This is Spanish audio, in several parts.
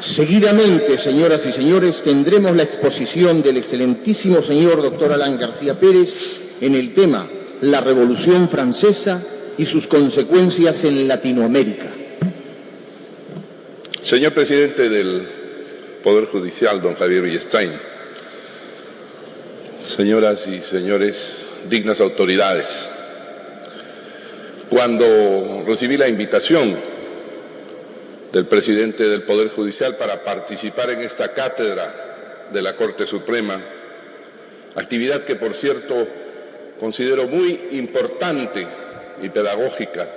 Seguidamente, señoras y señores, tendremos la exposición del excelentísimo señor doctor Alan García Pérez en el tema La Revolución Francesa y sus consecuencias en Latinoamérica. Señor presidente del Poder Judicial, don Javier Villestein, señoras y señores, dignas autoridades, cuando recibí la invitación del presidente del Poder Judicial para participar en esta cátedra de la Corte Suprema, actividad que, por cierto, considero muy importante y pedagógica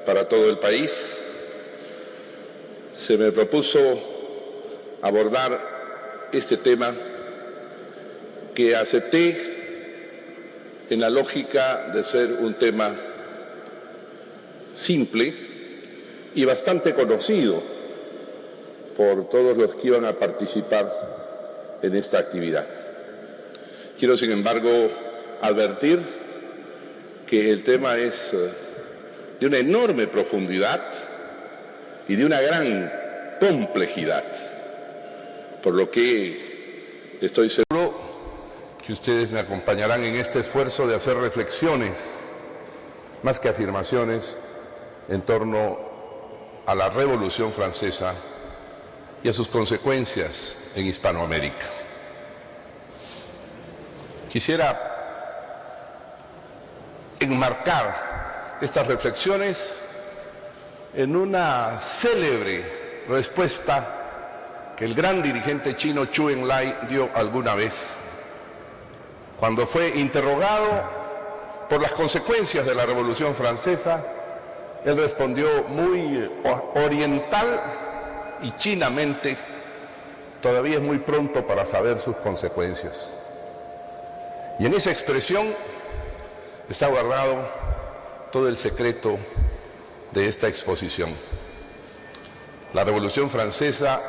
para todo el país, se me propuso abordar este tema que acepté en la lógica de ser un tema simple y bastante conocido por todos los que iban a participar en esta actividad. Quiero, sin embargo, advertir que el tema es de una enorme profundidad y de una gran complejidad, por lo que estoy seguro que ustedes me acompañarán en este esfuerzo de hacer reflexiones, más que afirmaciones, en torno a la Revolución Francesa y a sus consecuencias en Hispanoamérica. Quisiera enmarcar estas reflexiones en una célebre respuesta que el gran dirigente chino Zhou Enlai dio alguna vez, cuando fue interrogado por las consecuencias de la Revolución Francesa. Él respondió muy oriental y chinamente: todavía es muy pronto para saber sus consecuencias. Y en esa expresión está guardado todo el secreto de esta exposición. La Revolución Francesa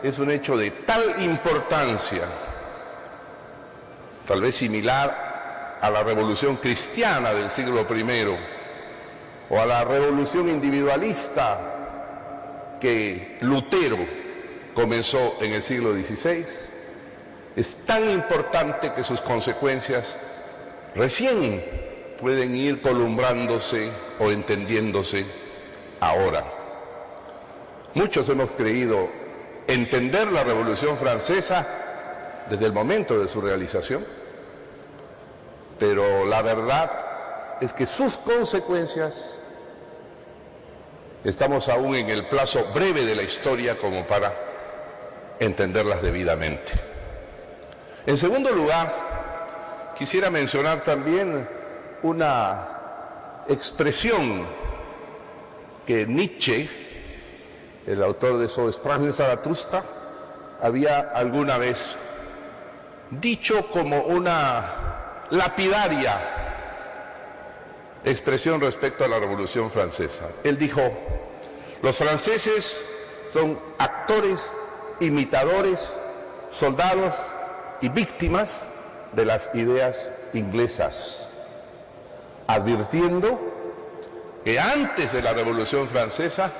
es un hecho de tal importancia, tal vez similar a la Revolución Cristiana del siglo I, o a la revolución individualista que Lutero comenzó en el siglo XVI, es tan importante que sus consecuencias recién pueden ir columbrándose o entendiéndose ahora. Muchos hemos creído entender la Revolución Francesa desde el momento de su realización, pero la verdad es que sus consecuencias estamos aún en el plazo breve de la historia como para entenderlas debidamente. En segundo lugar, quisiera mencionar también una expresión que Nietzsche, el autor de So sprach Zarathustra, había alguna vez dicho como una lapidaria expresión respecto a la Revolución Francesa. Él dijo: los franceses son actores, imitadores, soldados y víctimas de las ideas inglesas, advirtiendo que antes de la Revolución Francesa,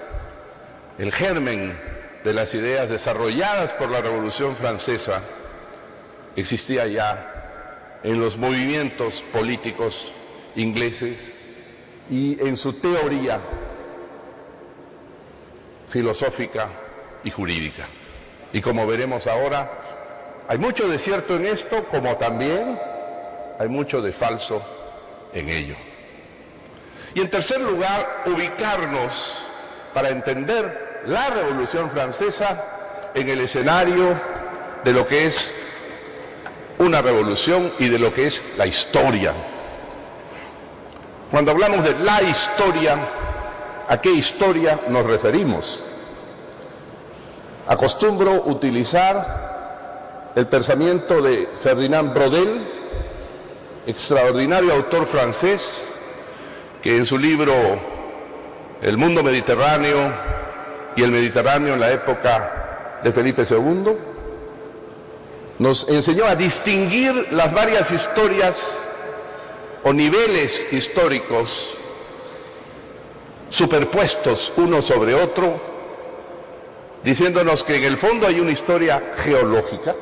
el germen de las ideas desarrolladas por la Revolución Francesa existía ya en los movimientos políticos ingleses y en su teoría filosófica y jurídica. Y como veremos ahora, hay mucho de cierto en esto, como también hay mucho de falso en ello. Y en tercer lugar, ubicarnos para entender la Revolución Francesa en el escenario de lo que es una revolución y de lo que es la historia. Cuando hablamos de la historia, ¿a qué historia nos referimos? Acostumbro utilizar el pensamiento de Ferdinand Braudel, extraordinario autor francés, que en su libro El mundo mediterráneo y el Mediterráneo en la época de Felipe II, nos enseñó a distinguir las varias historias o niveles históricos superpuestos uno sobre otro diciéndonos que en el fondo hay una historia geológica,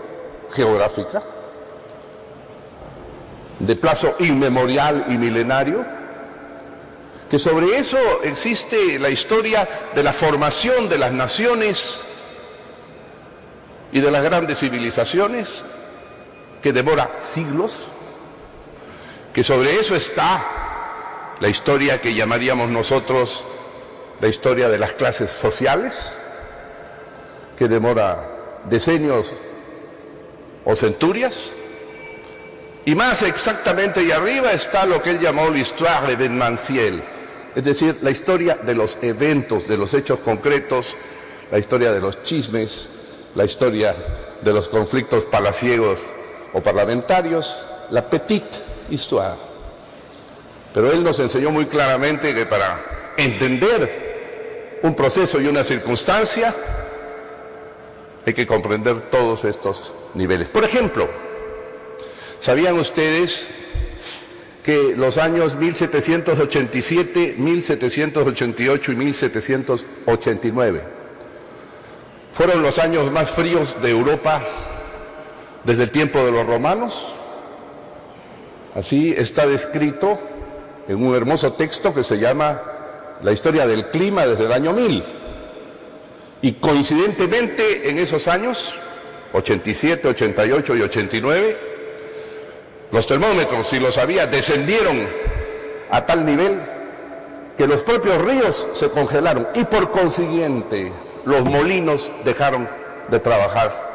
geográfica, de plazo inmemorial y milenario, que sobre eso existe la historia de la formación de las naciones y de las grandes civilizaciones, que demora siglos, que sobre eso está la historia que llamaríamos nosotros la historia de las clases sociales, que demora decenios o centurias, y más exactamente y arriba está lo que él llamó l'histoire événementielle, es decir, la historia de los eventos, de los hechos concretos, la historia de los chismes, la historia de los conflictos palaciegos o parlamentarios, la petite histoire. Pero él nos enseñó muy claramente que para entender un proceso y una circunstancia hay que comprender todos estos niveles. Por ejemplo, ¿sabían ustedes que los años 1787, 1788 y 1789 fueron los años más fríos de Europa desde el tiempo de los romanos? Así está descrito en un hermoso texto que se llama La historia del clima desde el año 1000. Y coincidentemente en esos años, 87, 88 y 89, los termómetros, si los había, descendieron a tal nivel que los propios ríos se congelaron y por consiguiente los molinos dejaron de trabajar.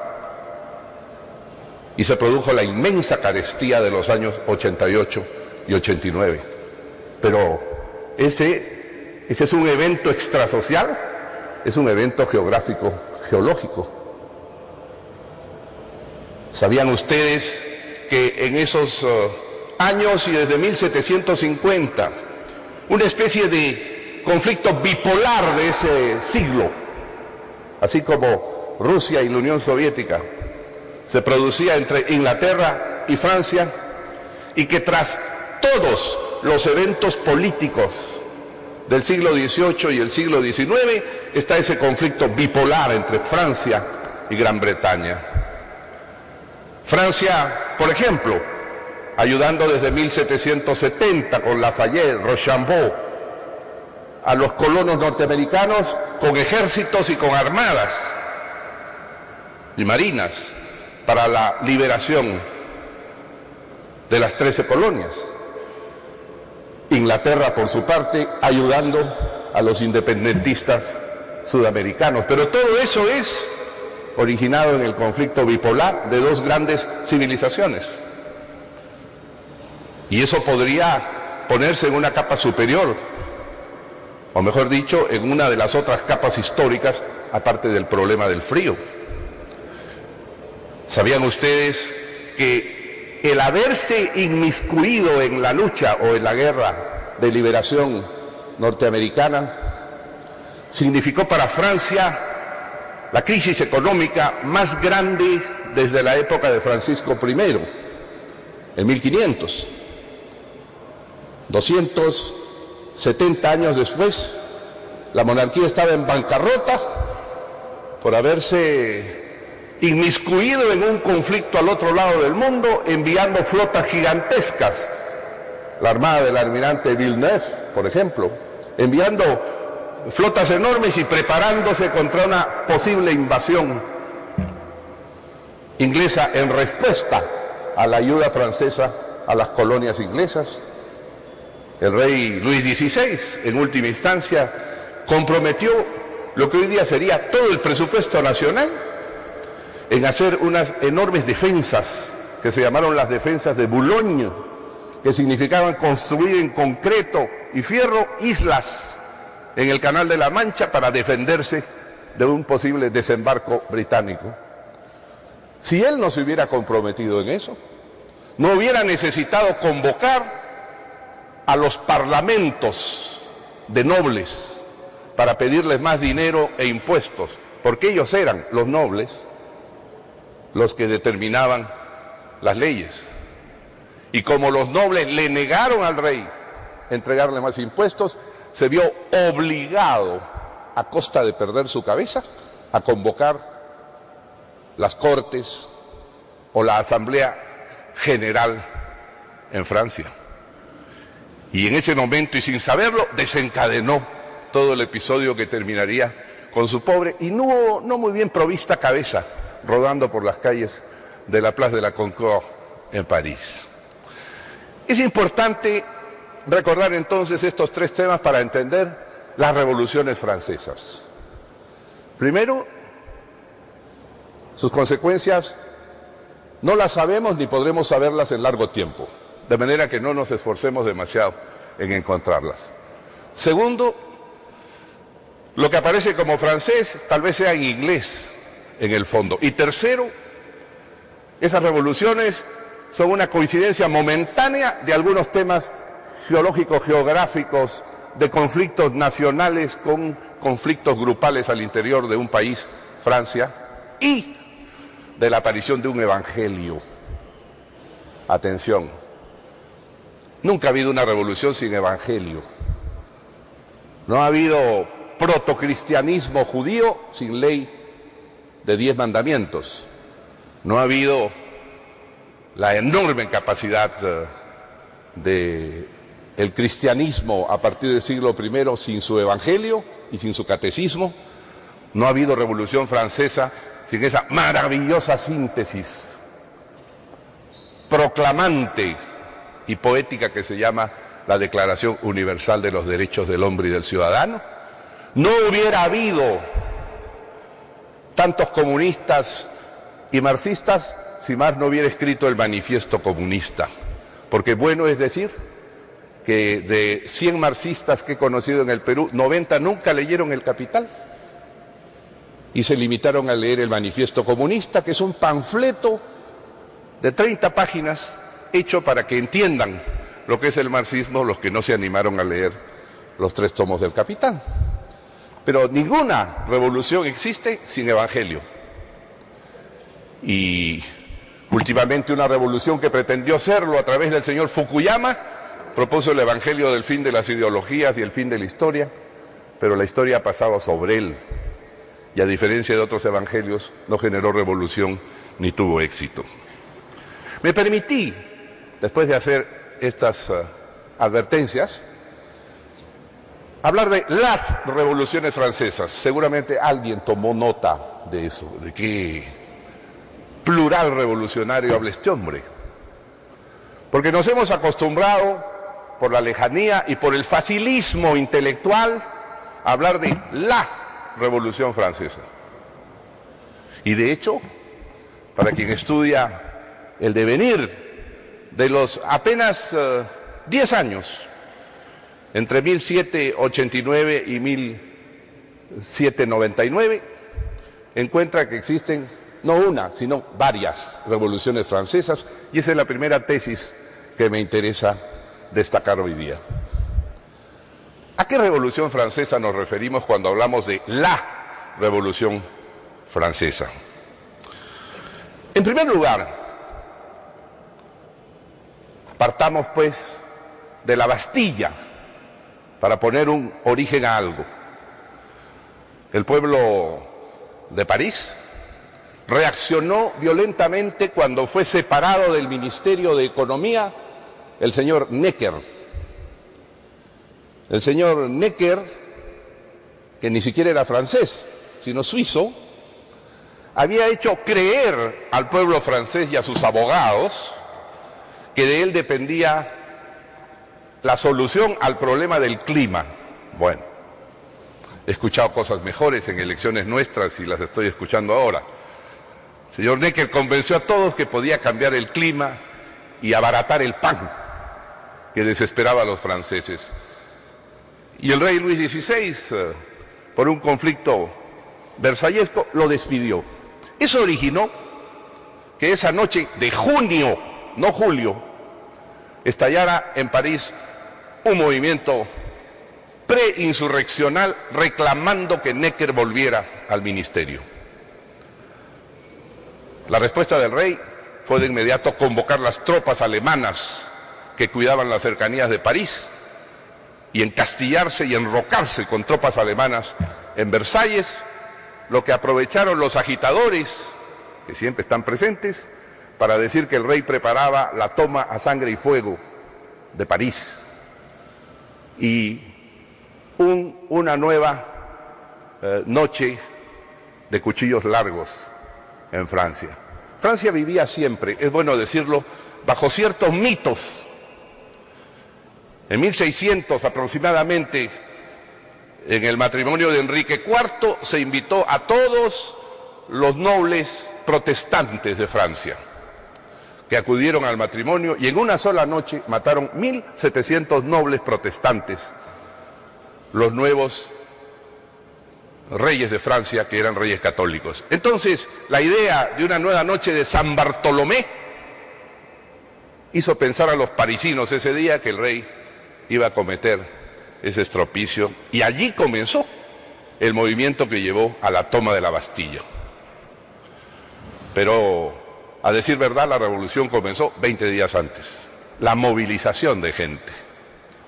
Y se produjo la inmensa carestía de los años 88 y 89. Pero ese es un evento extrasocial, es un evento geográfico, geológico. ¿Sabían ustedes que en esos años y desde 1750, una especie de conflicto bipolar de ese siglo, así como Rusia y la Unión Soviética, se producía entre Inglaterra y Francia, y que tras todos los eventos políticos del siglo XVIII y el siglo XIX está ese conflicto bipolar entre Francia y Gran Bretaña? Francia, por ejemplo, ayudando desde 1770 con Lafayette, Rochambeau, a los colonos norteamericanos con ejércitos y con armadas y marinas para la liberación de las 13 colonias. Inglaterra, por su parte, ayudando a los independentistas sudamericanos. Pero todo eso es originado en el conflicto bipolar de dos grandes civilizaciones. Y eso podría ponerse en una capa superior, o mejor dicho, en una de las otras capas históricas, aparte del problema del frío. ¿Sabían ustedes que el haberse inmiscuido en la lucha o en la guerra de liberación norteamericana significó para Francia la crisis económica más grande desde la época de Francisco I, en 1500? 270 años después, la monarquía estaba en bancarrota por haberse inmiscuido en un conflicto al otro lado del mundo, enviando flotas gigantescas, la armada del almirante Villeneuve, por ejemplo, enviando flotas enormes y preparándose contra una posible invasión inglesa en respuesta a la ayuda francesa a las colonias inglesas. El rey Luis XVI, en última instancia, comprometió lo que hoy día sería todo el presupuesto nacional en hacer unas enormes defensas que se llamaron las defensas de Boulogne, que significaban construir en concreto y fierro islas en el Canal de la Mancha para defenderse de un posible desembarco británico. Si él no se hubiera comprometido en eso, no hubiera necesitado convocar a los parlamentos de nobles para pedirles más dinero e impuestos, porque ellos eran, los nobles, los que determinaban las leyes. Y como los nobles le negaron al rey entregarle más impuestos, se vio obligado, a costa de perder su cabeza, a convocar las Cortes o la Asamblea General en Francia. Y en ese momento, y sin saberlo, desencadenó todo el episodio que terminaría con su pobre y no muy bien provista cabeza rodando por las calles de la Place de la Concorde en París. Es importante recordar entonces estos tres temas para entender las revoluciones francesas. Primero, sus consecuencias no las sabemos ni podremos saberlas en largo tiempo, de manera que no nos esforcemos demasiado en encontrarlas. Segundo, lo que aparece como francés tal vez sea en inglés en el fondo. Y tercero, esas revoluciones son una coincidencia momentánea de algunos temas geológicos, geográficos, de conflictos nacionales con conflictos grupales al interior de un país, Francia, y de la aparición de un evangelio. Atención, nunca ha habido una revolución sin evangelio. No ha habido protocristianismo judío sin ley de 10 mandamientos. No ha habido la enorme capacidad del cristianismo a partir del siglo I sin su evangelio y sin su catecismo. No ha habido revolución francesa sin esa maravillosa síntesis proclamante y poética que se llama la Declaración Universal de los Derechos del Hombre y del Ciudadano. No hubiera habido tantos comunistas y marxistas si Marx no hubiera escrito el Manifiesto Comunista, porque bueno es decir que de 100 marxistas que he conocido en el Perú, 90 nunca leyeron El Capital y se limitaron a leer el Manifiesto Comunista, que es un panfleto de 30 páginas hecho para que entiendan lo que es el marxismo los que no se animaron a leer los 3 tomos del Capital. Pero ninguna revolución existe sin evangelio. Y últimamente una revolución que pretendió serlo a través del señor Fukuyama propuso el evangelio del fin de las ideologías y el fin de la historia, pero la historia ha pasado sobre él y a diferencia de otros evangelios no generó revolución ni tuvo éxito. Me permití, después de hacer estas advertencias, hablar de las revoluciones francesas. Seguramente alguien tomó nota de eso, de qué plural revolucionario habla este hombre. Porque nos hemos acostumbrado, por la lejanía y por el facilismo intelectual, a hablar de la Revolución Francesa. Y de hecho, para quien estudia el devenir de los apenas 10 años, entre 1789 y 1799, encuentra que existen no una, sino varias revoluciones francesas, y esa es la primera tesis que me interesa destacar hoy día. ¿A qué revolución francesa nos referimos cuando hablamos de la Revolución Francesa? En primer lugar, partamos pues de la Bastilla para poner un origen a algo. El pueblo de París reaccionó violentamente cuando fue separado del Ministerio de Economía el señor Necker. El señor Necker, que ni siquiera era francés, sino suizo, había hecho creer al pueblo francés y a sus abogados que de él dependía la solución al problema del clima. Bueno, he escuchado cosas mejores en elecciones nuestras y las estoy escuchando ahora. El señor Necker convenció a todos que podía cambiar el clima y abaratar el pan que desesperaba a los franceses. Y el rey Luis XVI, por un conflicto versallesco, lo despidió. Eso originó que esa noche de junio, no julio, estallara en París un movimiento preinsurreccional reclamando que Necker volviera al ministerio. La respuesta del rey fue de inmediato convocar las tropas alemanas que cuidaban las cercanías de París y encastillarse y enrocarse con tropas alemanas en Versalles lo que aprovecharon los agitadores, que siempre están presentes, para decir que el rey preparaba la toma a sangre y fuego de París y una nueva noche de cuchillos largos en Francia. Francia vivía siempre, es bueno decirlo, bajo ciertos mitos. En 1600 aproximadamente, en el matrimonio de Enrique IV, se invitó a todos los nobles protestantes de Francia que acudieron al matrimonio, y en una sola noche mataron 1700 nobles protestantes, los nuevos reyes de Francia, que eran reyes católicos. Entonces, la idea de una nueva noche de San Bartolomé hizo pensar a los parisinos ese día que el rey iba a cometer ese estropicio, y allí comenzó el movimiento que llevó a la toma de la Bastilla. Pero, a decir verdad, la revolución comenzó 20 días antes, la movilización de gente.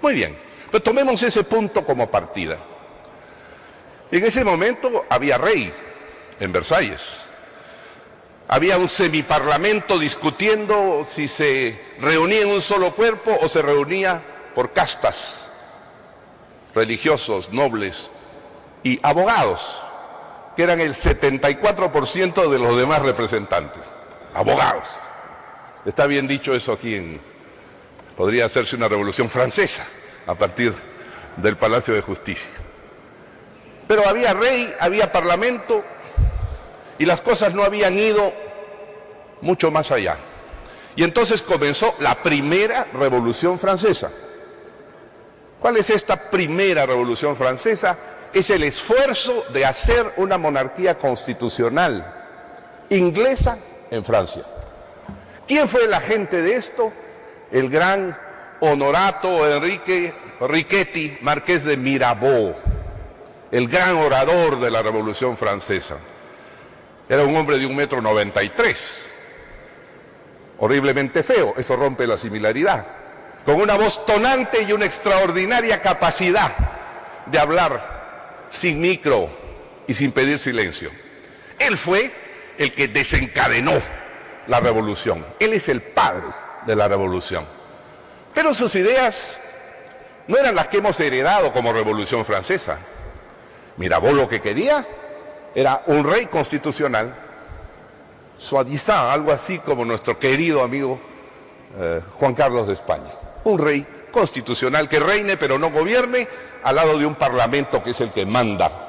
Muy bien, pero tomemos ese punto como partida. En ese momento había rey en Versalles. Había un semiparlamento discutiendo si se reunía en un solo cuerpo o se reunía por castas, religiosos, nobles y abogados, que eran el 74% de los demás representantes. Abogados. Está bien dicho eso aquí podría hacerse una revolución francesa a partir del Palacio de Justicia. Pero había rey, había parlamento, y las cosas no habían ido mucho más allá. Y entonces comenzó la primera Revolución Francesa. ¿Cuál es esta primera Revolución Francesa? Es el esfuerzo de hacer una monarquía constitucional inglesa en Francia. ¿Quién fue el agente de esto? El gran Honorato Enrique Riquetti, marqués de Mirabeau, el gran orador de la Revolución Francesa. Era un hombre de 1,93 m, horriblemente feo, eso rompe la similaridad, con una voz tonante y una extraordinaria capacidad de hablar sin micro y sin pedir silencio. Él fue el que desencadenó la revolución. Él es el padre de la revolución. Pero sus ideas no eran las que hemos heredado como Revolución Francesa. Mirabeau lo que quería era un rey constitucional, soi-disant, algo así como nuestro querido amigo Juan Carlos de España. Un rey constitucional que reine pero no gobierne, al lado de un parlamento que es el que manda.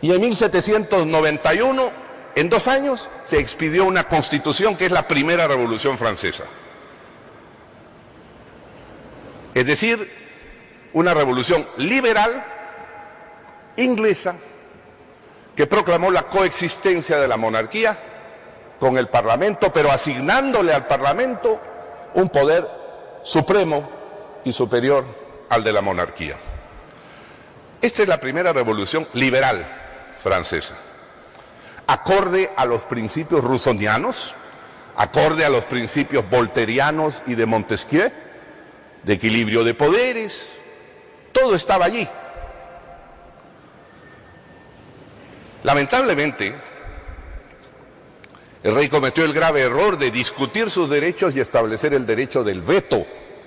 Y en 1791, en 2 años, se expidió una constitución que es la primera Revolución Francesa. Es decir, una revolución liberal, inglesa, que proclamó la coexistencia de la monarquía con el Parlamento, pero asignándole al Parlamento un poder supremo y superior al de la monarquía. Esta es la primera revolución liberal francesa, acorde a los principios rusonianos, acorde a los principios volterianos y de Montesquieu, de equilibrio de poderes, todo estaba allí. Lamentablemente, el rey cometió el grave error de discutir sus derechos y establecer el derecho del veto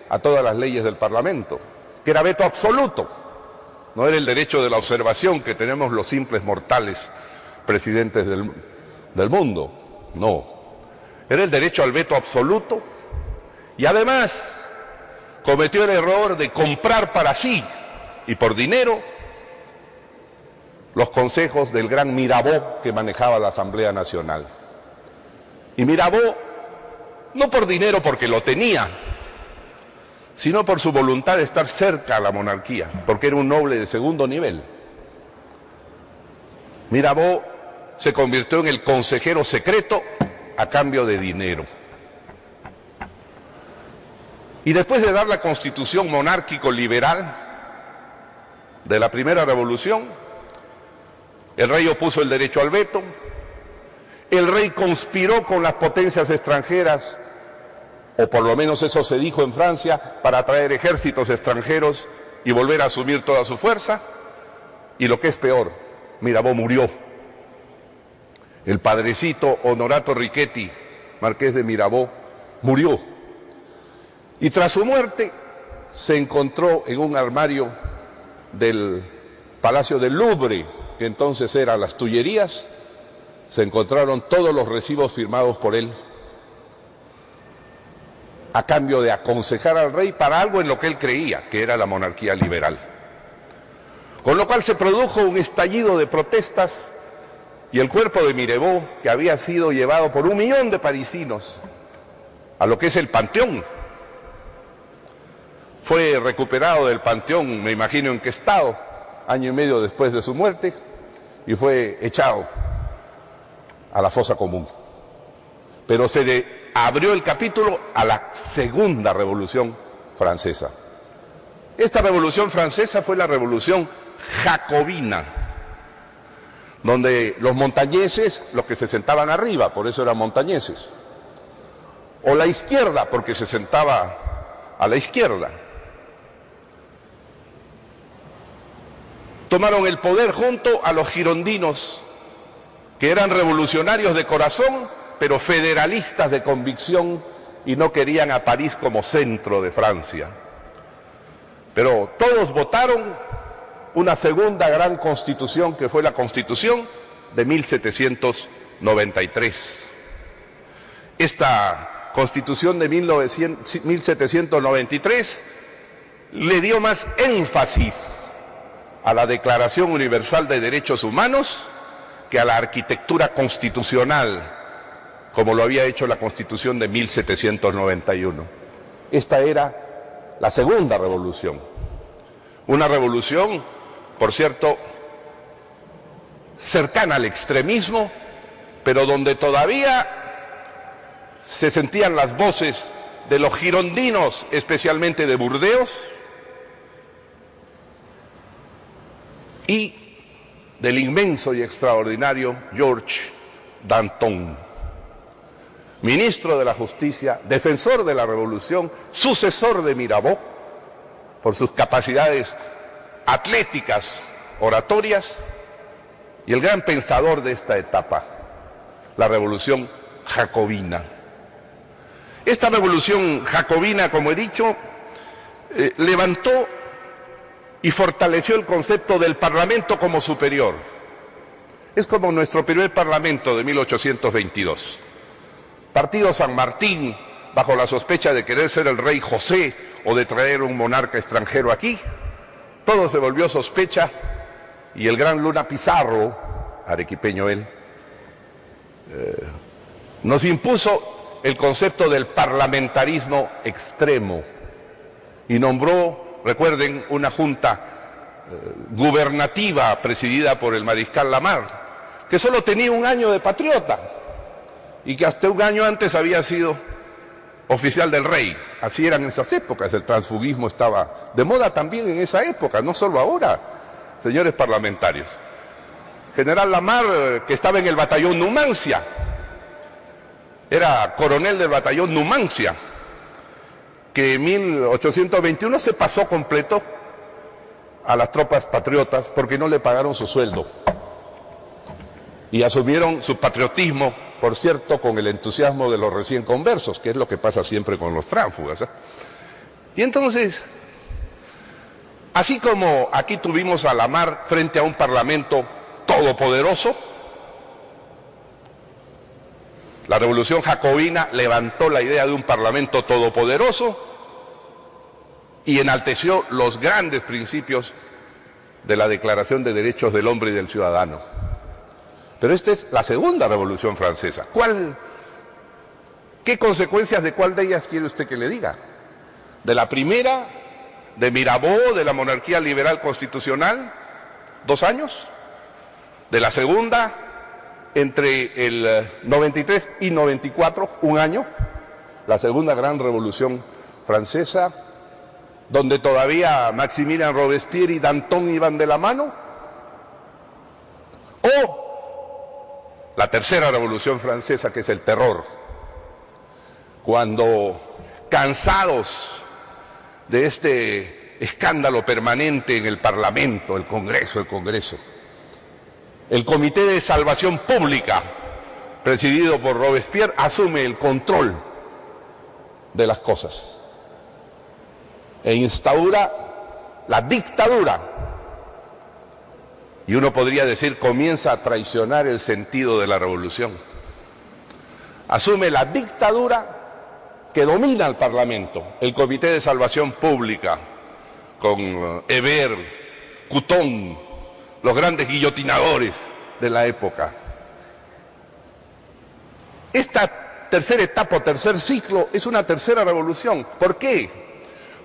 a todas las leyes del Parlamento, que era veto absoluto. No era el derecho de la observación que tenemos los simples mortales presidentes del mundo, no. Era el derecho al veto absoluto, y además cometió el error de comprar para sí y por dinero los consejos del gran Mirabeau que manejaba la Asamblea Nacional. Y Mirabeau, no por dinero porque lo tenía, sino por su voluntad de estar cerca a la monarquía, porque era un noble de segundo nivel. Mirabeau se convirtió en el consejero secreto a cambio de dinero. Y después de dar la constitución monárquico-liberal de la primera revolución, el rey opuso el derecho al veto, el rey conspiró con las potencias extranjeras, o por lo menos eso se dijo en Francia, para traer ejércitos extranjeros y volver a asumir toda su fuerza. Y lo que es peor, Mirabeau murió. El padrecito Honorato Richetti, marqués de Mirabeau, murió. Y tras su muerte se encontró en un armario del Palacio del Louvre, que entonces eran las Tullerías, se encontraron todos los recibos firmados por él a cambio de aconsejar al rey para algo en lo que él creía, que era la monarquía liberal. Con lo cual se produjo un estallido de protestas y el cuerpo de Mirabeau, que había sido llevado por 1 millón de parisinos a lo que es el Panteón, fue recuperado del Panteón, me imagino en qué estado, año y medio después de su muerte, y fue echado a la fosa común. Pero se le abrió el capítulo a la Segunda Revolución Francesa. Esta Revolución Francesa fue la Revolución Jacobina, donde los montañeses, los que se sentaban arriba, por eso eran montañeses, o la izquierda, porque se sentaba a la izquierda, tomaron el poder junto a los girondinos, que eran revolucionarios de corazón, pero federalistas de convicción, y no querían a París como centro de Francia. Pero todos votaron una segunda gran constitución, que fue la Constitución de 1793. Esta Constitución de 1793 le dio más énfasis a la Declaración Universal de Derechos Humanos que a la arquitectura constitucional, como lo había hecho la Constitución de 1791. Esta era la segunda revolución. Una revolución, por cierto, cercana al extremismo, pero donde todavía se sentían las voces de los girondinos, especialmente de Burdeos, y del inmenso y extraordinario Georges Danton, ministro de la Justicia, defensor de la Revolución, sucesor de Mirabeau, por sus capacidades atléticas, oratorias, y el gran pensador de esta etapa, la Revolución Jacobina. Esta Revolución Jacobina, como he dicho, levantó y fortaleció el concepto del Parlamento como superior. Es como nuestro primer Parlamento de 1822. Partido San Martín, bajo la sospecha de querer ser el rey José o de traer un monarca extranjero aquí, todo se volvió sospecha, y el gran Luna Pizarro, arequipeño él, nos impuso el concepto del parlamentarismo extremo y nombró, recuerden, una junta gubernativa presidida por el mariscal Lamar, que solo tenía 1 año de patriota y que hasta 1 año antes había sido oficial del rey. Así eran esas épocas, el transfugismo estaba de moda también en esa época, no solo ahora, señores parlamentarios. General Lamar, que estaba en el batallón Numancia, era coronel del batallón Numancia, que en 1821 se pasó completo a las tropas patriotas porque no le pagaron su sueldo y asumieron su patriotismo, por cierto, con el entusiasmo de los recién conversos, que es lo que pasa siempre con los tránsfugas, ¿eh? Y entonces, así como aquí tuvimos a Lamar frente a un parlamento todopoderoso, la Revolución Jacobina levantó la idea de un parlamento todopoderoso y enalteció los grandes principios de la Declaración de Derechos del Hombre y del Ciudadano. Pero esta es la segunda Revolución Francesa. ¿Qué consecuencias de cuál de ellas quiere usted que le diga? ¿De la primera, de Mirabeau, de la monarquía liberal constitucional, 2 años? ¿De la segunda, entre el 93 y 94, 1 año? La segunda gran Revolución Francesa, donde todavía Maximilien Robespierre y Danton iban de la mano. ¿O la tercera Revolución Francesa, que es el terror, cuando, cansados de este escándalo permanente en el Parlamento, el Congreso. El Comité de Salvación Pública, presidido por Robespierre, asume el control de las cosas e instaura la dictadura. Y uno podría decir, comienza a traicionar el sentido de la revolución. Asume la dictadura que domina el Parlamento, el Comité de Salvación Pública, con Hébert, Couthon, los grandes guillotinadores de la época. Esta tercera etapa, tercer ciclo, es una tercera revolución. ¿Por qué?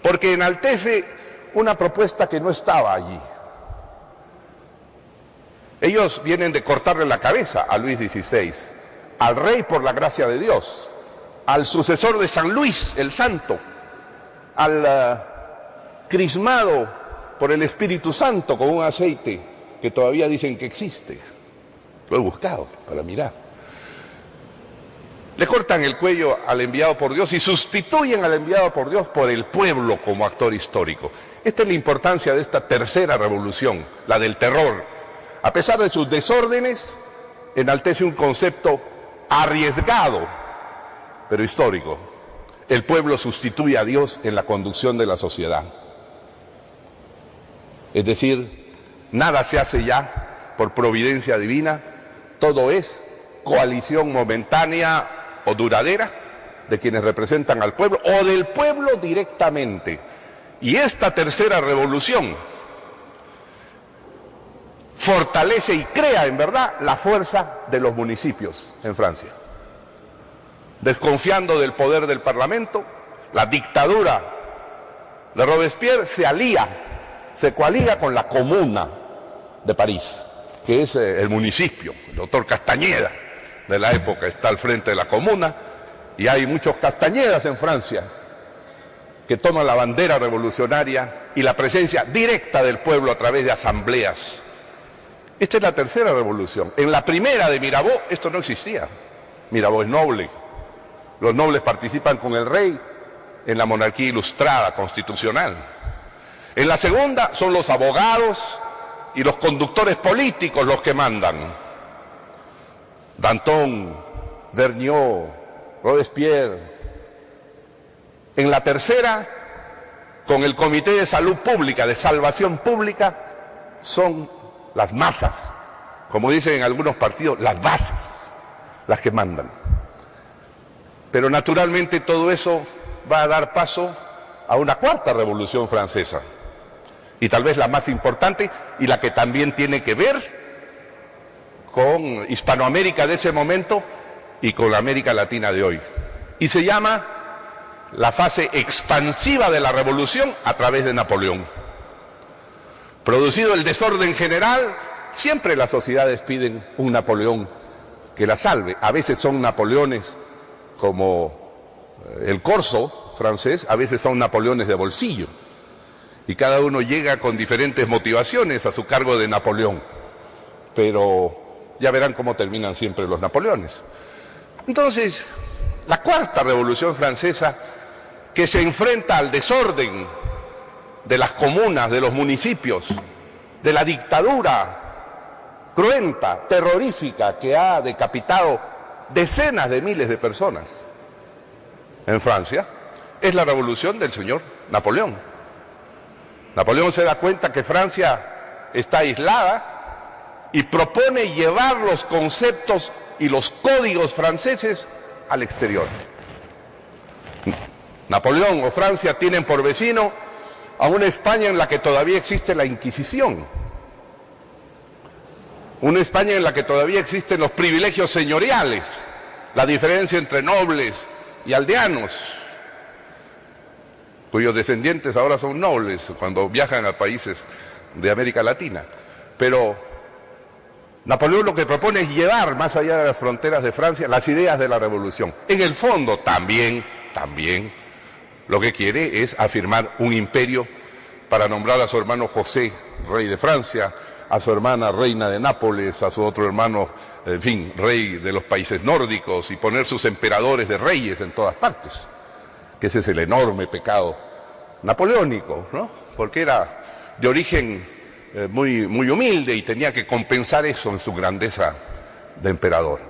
Porque enaltece una propuesta que no estaba allí. Ellos vienen de cortarle la cabeza a Luis XVI, al rey por la gracia de Dios, al sucesor de San Luis, el Santo, al crismado por el Espíritu Santo con un aceite que todavía dicen que existe. Lo he buscado para mirar. Le cortan el cuello al enviado por Dios y sustituyen al enviado por Dios por el pueblo como actor histórico. Esta es la importancia de esta tercera revolución, la del terror. A pesar de sus desórdenes, enaltece un concepto arriesgado, pero histórico. El pueblo sustituye a Dios en la conducción de la sociedad. Es decir, nada se hace ya por providencia divina, todo es coalición momentánea o duradera de quienes representan al pueblo o del pueblo directamente. Y esta tercera revolución fortalece y crea en verdad la fuerza de los municipios en Francia. Desconfiando del poder del Parlamento, la dictadura de Robespierre se coaliga con la Comuna de París, que es el municipio. El doctor Castañeda de la época está al frente de la Comuna, y hay muchos Castañedas en Francia que toman la bandera revolucionaria y la presencia directa del pueblo a través de asambleas. Esta es la tercera revolución. En la primera de Mirabeau esto no existía. Mirabeau es noble. Los nobles participan con el rey en la monarquía ilustrada, constitucional. En la segunda son los abogados y los conductores políticos los que mandan. Danton, Vergniaud, Robespierre. En la tercera, con el Comité de Salud Pública, de Salvación Pública, son las masas, como dicen en algunos partidos, las bases, las que mandan. Pero naturalmente todo eso va a dar paso a una cuarta revolución francesa, y tal vez la más importante y la que también tiene que ver con Hispanoamérica de ese momento y con la América Latina de hoy. Y se llama la fase expansiva de la revolución a través de Napoleón. Producido el desorden general, siempre las sociedades piden un Napoleón que la salve. A veces son Napoleones como el Corso francés, a veces son Napoleones de bolsillo. Y cada uno llega con diferentes motivaciones a su cargo de Napoleón. Pero ya verán cómo terminan siempre los Napoleones. Entonces, la cuarta revolución francesa, que se enfrenta al desorden de las comunas, de los municipios, de la dictadura cruenta, terrorífica, que ha decapitado decenas de miles de personas en Francia, es la revolución del señor Napoleón. Napoleón se da cuenta que Francia está aislada y propone llevar los conceptos y los códigos franceses al exterior. Napoleón o Francia tienen por vecino a una España en la que todavía existe la Inquisición, una España en la que todavía existen los privilegios señoriales, la diferencia entre nobles y aldeanos, cuyos descendientes ahora son nobles cuando viajan a países de América Latina. Pero Napoleón lo que propone es llevar más allá de las fronteras de Francia las ideas de la revolución. En el fondo también lo que quiere es afirmar un imperio para nombrar a su hermano José, rey de Francia, a su hermana reina de Nápoles, a su otro hermano, en fin, rey de los países nórdicos, y poner sus emperadores de reyes en todas partes, que ese es el enorme pecado napoleónico, ¿no? Porque era de origen muy humilde y tenía que compensar eso en su grandeza de emperador.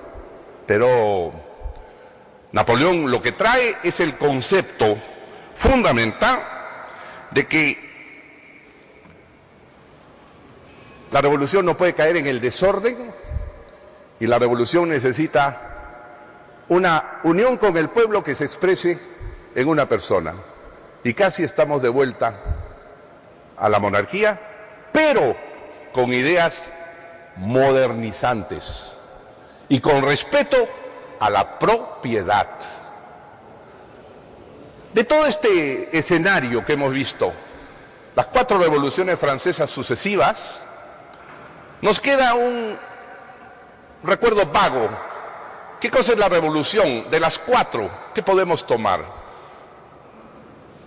Pero Napoleón lo que trae es el concepto fundamental de que la revolución no puede caer en el desorden y la revolución necesita una unión con el pueblo que se exprese en una persona. Y casi estamos de vuelta a la monarquía, pero con ideas modernizantes y con respeto a la propiedad. De todo este escenario que hemos visto, las 4 revoluciones francesas sucesivas, nos queda un recuerdo vago. ¿Qué cosa es la revolución? De las 4, ¿qué podemos tomar?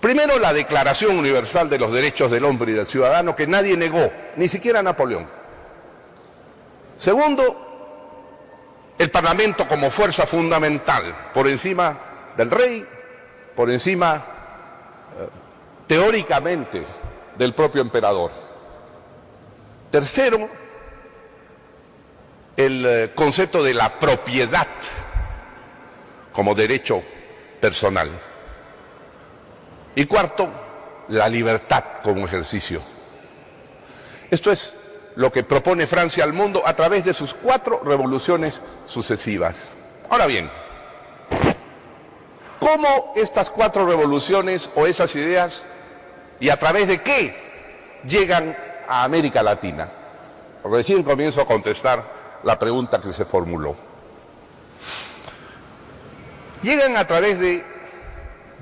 Primero, la Declaración Universal de los Derechos del Hombre y del Ciudadano, que nadie negó, ni siquiera Napoleón. Segundo, el Parlamento como fuerza fundamental, por encima del rey, por encima, teóricamente, del propio emperador. Tercero, el concepto de la propiedad como derecho personal. Y cuarto, la libertad como ejercicio. Esto es lo que propone Francia al mundo a través de sus 4 revoluciones sucesivas. Ahora bien, ¿cómo estas 4 revoluciones o esas ideas y a través de qué llegan a América Latina? Recién comienzo a contestar la pregunta que se formuló. Llegan a través de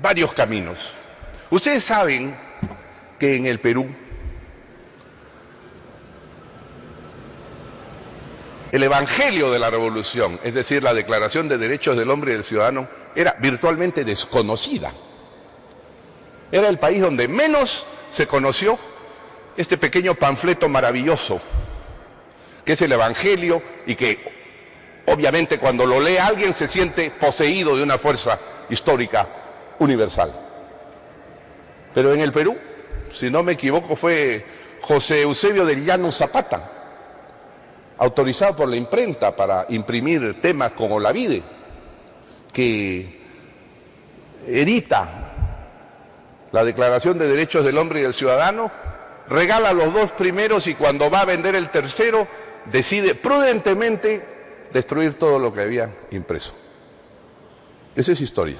varios caminos. Ustedes saben que en el Perú el evangelio de la revolución, es decir, la Declaración de Derechos del Hombre y del Ciudadano, era virtualmente desconocida. Era el país donde menos se conoció este pequeño panfleto maravilloso, que es el evangelio y que obviamente cuando lo lee alguien se siente poseído de una fuerza histórica universal. Pero en el Perú, si no me equivoco, fue José Eusebio de Llano Zapata, autorizado por la imprenta para imprimir temas como La Vide, que edita la Declaración de Derechos del Hombre y del Ciudadano, regala los 2 primeros y cuando va a vender el tercero decide prudentemente destruir todo lo que había impreso. Esa es historia.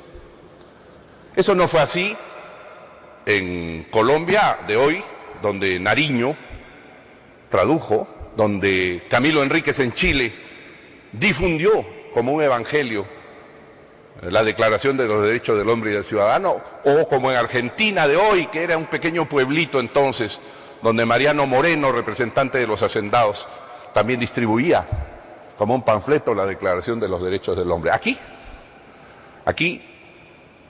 Eso no fue así en Colombia de hoy, donde Nariño tradujo, donde Camilo Enríquez en Chile difundió como un evangelio la Declaración de los Derechos del Hombre y del Ciudadano, o como en Argentina de hoy, que era un pequeño pueblito entonces, donde Mariano Moreno, representante de los hacendados, también distribuía como un panfleto la Declaración de los Derechos del Hombre. Aquí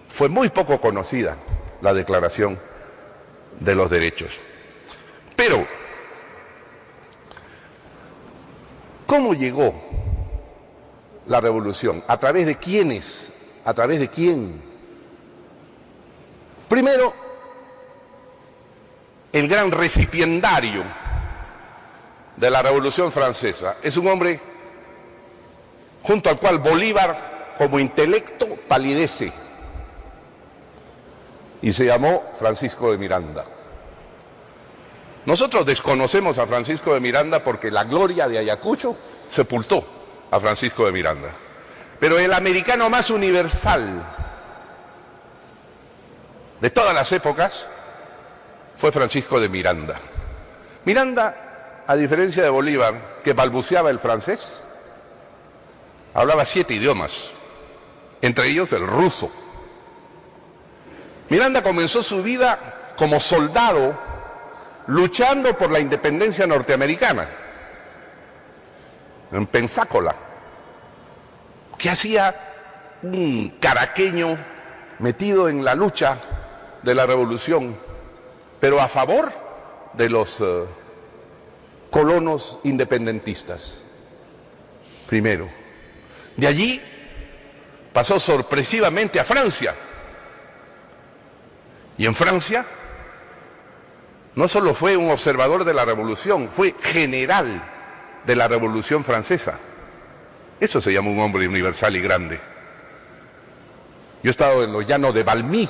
fue muy poco conocida la Declaración de los Derechos. Pero, ¿cómo llegó la revolución? ¿A través de quiénes? ¿A través de quién? Primero, el gran recipiendario de la Revolución Francesa es un hombre junto al cual Bolívar, como intelecto, palidece, y se llamó Francisco de Miranda. Nosotros desconocemos a Francisco de Miranda porque la gloria de Ayacucho sepultó a Francisco de Miranda. Pero el americano más universal de todas las épocas fue Francisco de Miranda. Miranda, a diferencia de Bolívar, que balbuceaba el francés, hablaba 7 idiomas, entre ellos el ruso. Miranda comenzó su vida como soldado luchando por la independencia norteamericana, en Pensácola. ¿Qué hacía un caraqueño metido en la lucha de la revolución, pero a favor de los colonos independentistas? Primero. De allí pasó sorpresivamente a Francia. Y en Francia no solo fue un observador de la revolución, fue general de la Revolución Francesa. Eso se llama un hombre universal y grande. Yo he estado en los llanos de Valmy,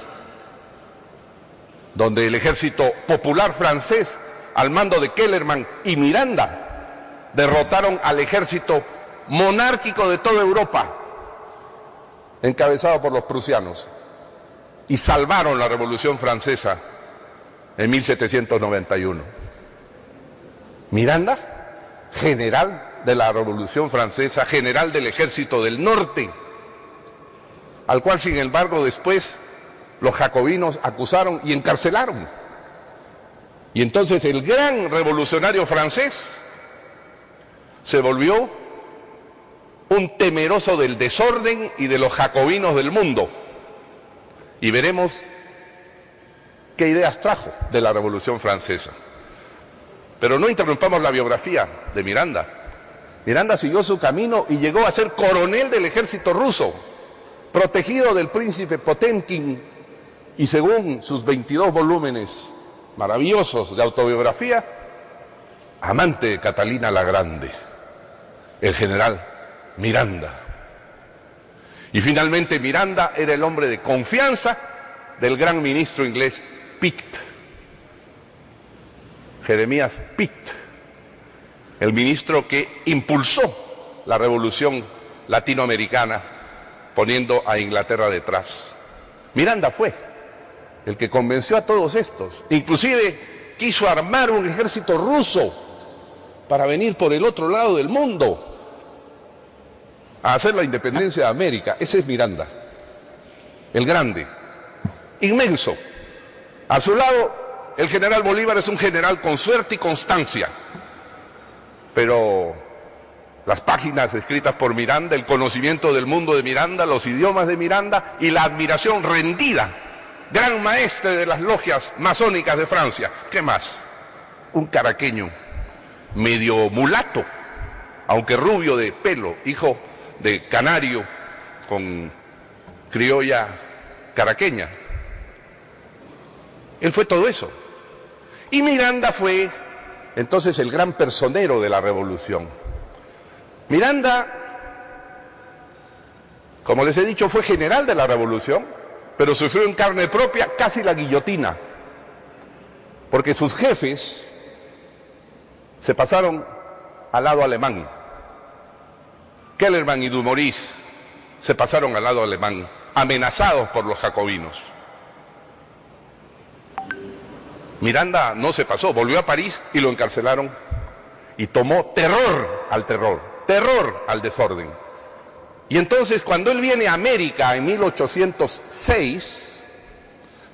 donde el ejército popular francés, al mando de Kellerman y Miranda, derrotaron al ejército monárquico de toda Europa, encabezado por los prusianos, y salvaron la Revolución Francesa en 1791. Miranda, general de la Revolución Francesa, general del Ejército del Norte, al cual, sin embargo, después los jacobinos acusaron y encarcelaron. Y entonces el gran revolucionario francés se volvió un temeroso del desorden y de los jacobinos del mundo. Y veremos qué ideas trajo de la Revolución Francesa. Pero no interrumpamos la biografía de Miranda. Miranda siguió su camino y llegó a ser coronel del ejército ruso, protegido del príncipe Potemkin, y según sus 22 volúmenes maravillosos de autobiografía, amante de Catalina la Grande, el general Miranda. Y finalmente Miranda era el hombre de confianza del gran ministro inglés Pitt, Jeremías Pitt, el ministro que impulsó la revolución latinoamericana poniendo a Inglaterra detrás. Miranda fue el que convenció a todos estos, inclusive quiso armar un ejército ruso para venir por el otro lado del mundo a hacer la independencia de América. Ese es Miranda, el grande, inmenso. A su lado, el general Bolívar es un general con suerte y constancia, pero las páginas escritas por Miranda, el conocimiento del mundo de Miranda, los idiomas de Miranda y la admiración rendida, gran maestre de las logias masónicas de Francia. ¿Qué más? Un caraqueño, medio mulato, aunque rubio de pelo, hijo de canario con criolla caraqueña. Él fue todo eso. Y Miranda fue entonces el gran personero de la revolución. Miranda, como les he dicho, fue general de la revolución, pero sufrió en carne propia casi la guillotina, porque sus jefes se pasaron al lado alemán. Kellerman y Dumouriez se pasaron al lado alemán, amenazados por los jacobinos. Miranda no se pasó, volvió a París y lo encarcelaron y tomó terror al terror, terror al desorden. Y entonces cuando él viene a América en 1806,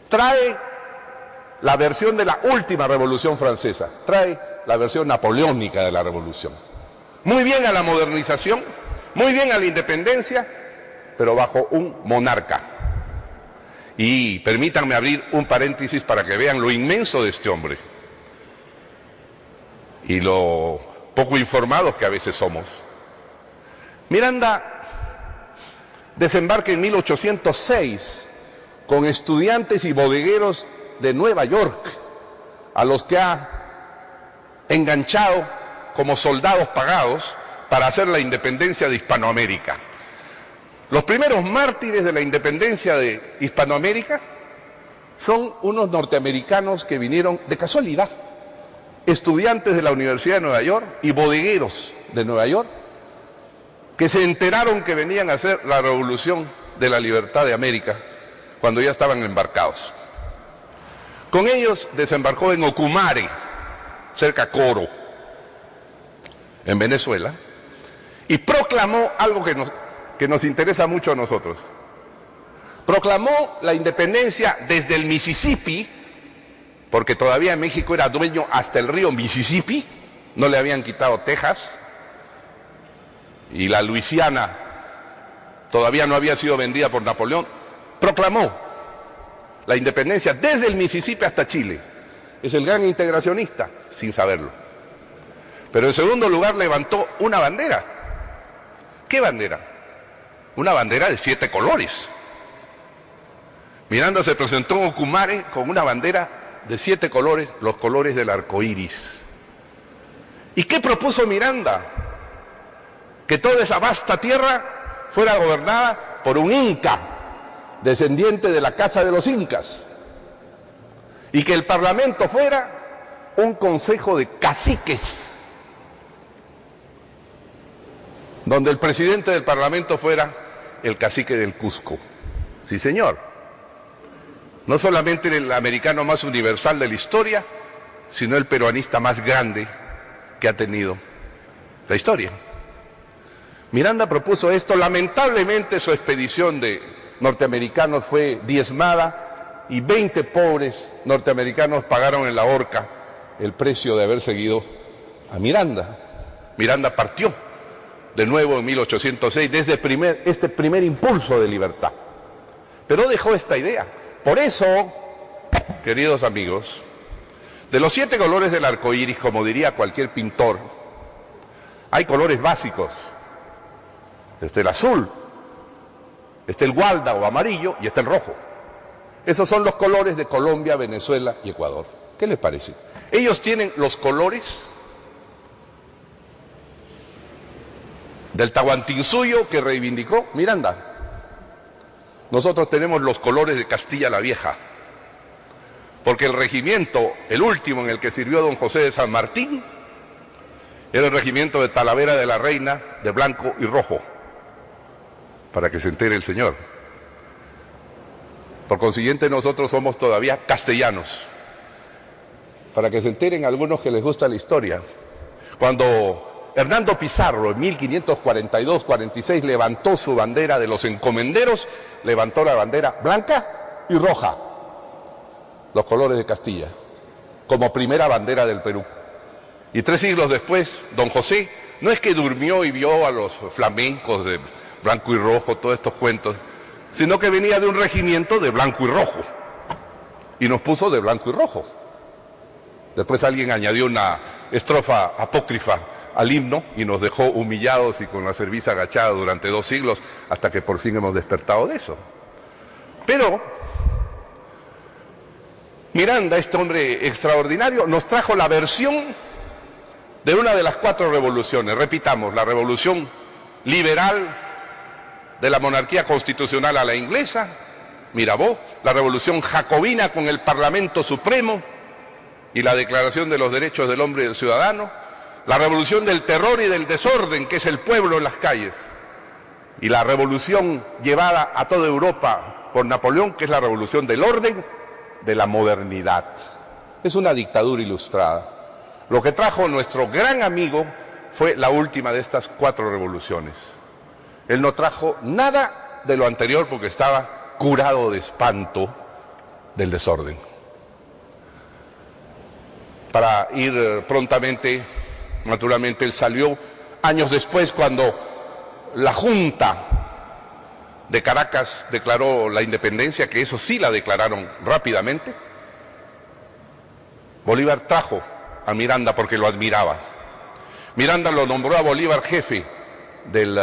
trae la versión de la última revolución francesa, trae la versión napoleónica de la revolución. Muy bien a la modernización, muy bien a la independencia, pero bajo un monarca. Y permítanme abrir un paréntesis para que vean lo inmenso de este hombre y lo poco informados que a veces somos. Miranda desembarca en 1806 con estudiantes y bodegueros de Nueva York, a los que ha enganchado como soldados pagados para hacer la independencia de Hispanoamérica. Los primeros mártires de la independencia de Hispanoamérica son unos norteamericanos que vinieron de casualidad, estudiantes de la Universidad de Nueva York y bodegueros de Nueva York, que se enteraron que venían a hacer la revolución de la libertad de América cuando ya estaban embarcados. Con ellos desembarcó en Ocumare, cerca de Coro, en Venezuela, y proclamó algo que nos interesa mucho a nosotros. Proclamó la independencia desde el Mississippi, porque todavía México era dueño hasta el río Mississippi, no le habían quitado Texas, y la Luisiana todavía no había sido vendida por Napoleón. Proclamó la independencia desde el Mississippi hasta Chile. Es el gran integracionista, sin saberlo. Pero en segundo lugar levantó una bandera. ¿Qué bandera? Una bandera de 7 colores. Miranda se presentó en Ocumare con una bandera de 7 colores, los colores del arco iris. ¿Y qué propuso Miranda? Que toda esa vasta tierra fuera gobernada por un inca, descendiente de la casa de los incas, y que el parlamento fuera un consejo de caciques, donde el presidente del parlamento fuera el cacique del Cusco. Sí, señor. No solamente el americano más universal de la historia, sino el peruanista más grande que ha tenido la historia. Miranda propuso esto. Lamentablemente su expedición de norteamericanos fue diezmada y 20 pobres norteamericanos pagaron en la horca el precio de haber seguido a Miranda. Miranda partió de nuevo en 1806 desde este primer impulso de libertad, pero dejó esta idea. Por eso, queridos amigos, de los 7 colores del arco iris, como diría cualquier pintor, hay colores básicos. Está el azul, está el gualda o amarillo y está el rojo. Esos son los colores de Colombia, Venezuela y Ecuador. ¿Qué les parece? Ellos tienen los colores del Tahuantinsuyo que reivindicó Miranda. Nosotros tenemos los colores de Castilla la Vieja, porque el regimiento, el último en el que sirvió don José de San Martín, era el regimiento de Talavera de la Reina, de blanco y rojo, para que se entere el señor. Por consiguiente, nosotros somos todavía castellanos, para que se enteren algunos que les gusta la historia. Cuando Hernando Pizarro en 1542-46 levantó su bandera de los encomenderos, levantó la bandera blanca y roja, los colores de Castilla, como primera bandera del Perú. Y 3 siglos después, don José no es que durmió y vio a los flamencos de blanco y rojo, todos estos cuentos, sino que venía de un regimiento de blanco y rojo y nos puso de blanco y rojo. Después alguien añadió una estrofa apócrifa al himno y nos dejó humillados y con la cerviz agachada durante 2 siglos, hasta que por fin hemos despertado de eso. Pero Miranda, este hombre extraordinario, nos trajo la versión de una de las 4 revoluciones. Repitamos: la revolución liberal de la monarquía constitucional a la inglesa, Mirabeau; la revolución jacobina con el Parlamento Supremo y la Declaración de los Derechos del Hombre y del Ciudadano; la revolución del terror y del desorden, que es el pueblo en las calles; y la revolución llevada a toda Europa por Napoleón, que es la revolución del orden, de la modernidad. Es una dictadura ilustrada. Lo que trajo nuestro gran amigo fue la última de estas 4 revoluciones. Él no trajo nada de lo anterior porque estaba curado de espanto del desorden. Para ir prontamente, naturalmente, él salió años después, cuando la Junta de Caracas declaró la independencia, que eso sí la declararon rápidamente. Bolívar trajo a Miranda porque lo admiraba. Miranda lo nombró a Bolívar jefe del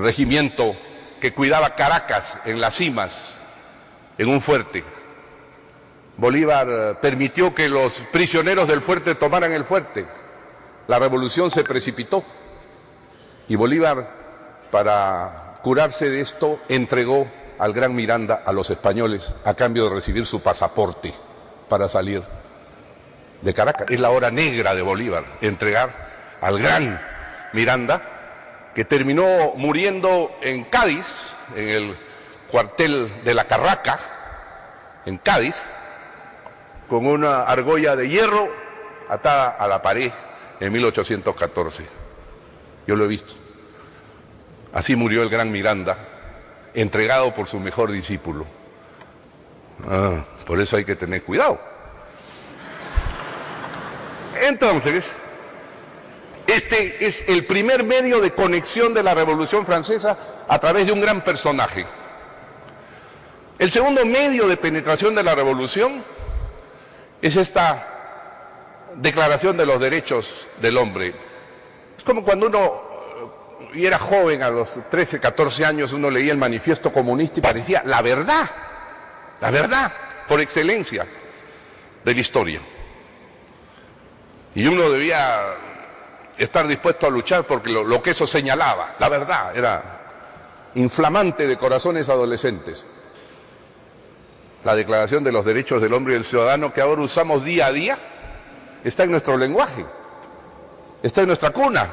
regimiento que cuidaba Caracas en las cimas, en un fuerte. Bolívar permitió que los prisioneros del fuerte tomaran el fuerte. La revolución se precipitó y Bolívar, para curarse de esto, entregó al gran Miranda a los españoles a cambio de recibir su pasaporte para salir de Caracas. Es la hora negra de Bolívar, entregar al gran Miranda, que terminó muriendo en Cádiz, en el cuartel de la Carraca, en Cádiz, con una argolla de hierro atada a la pared en 1814. Yo lo he visto. Así murió el gran Miranda, entregado por su mejor discípulo. Por eso hay que tener cuidado. Entonces, este es el primer medio de conexión de la Revolución Francesa a través de un gran personaje. El segundo medio de penetración de la Revolución es esta Declaración de los Derechos del Hombre. Es como cuando uno, y era joven, a los 13, 14 años, uno leía el Manifiesto Comunista y parecía la verdad por excelencia. de la historia. Y uno debía estar dispuesto a luchar porque lo que eso señalaba, la verdad, era inflamante de corazones adolescentes. La Declaración de los Derechos del Hombre y del Ciudadano, que ahora usamos día a día, está en nuestro lenguaje, está en nuestra cuna.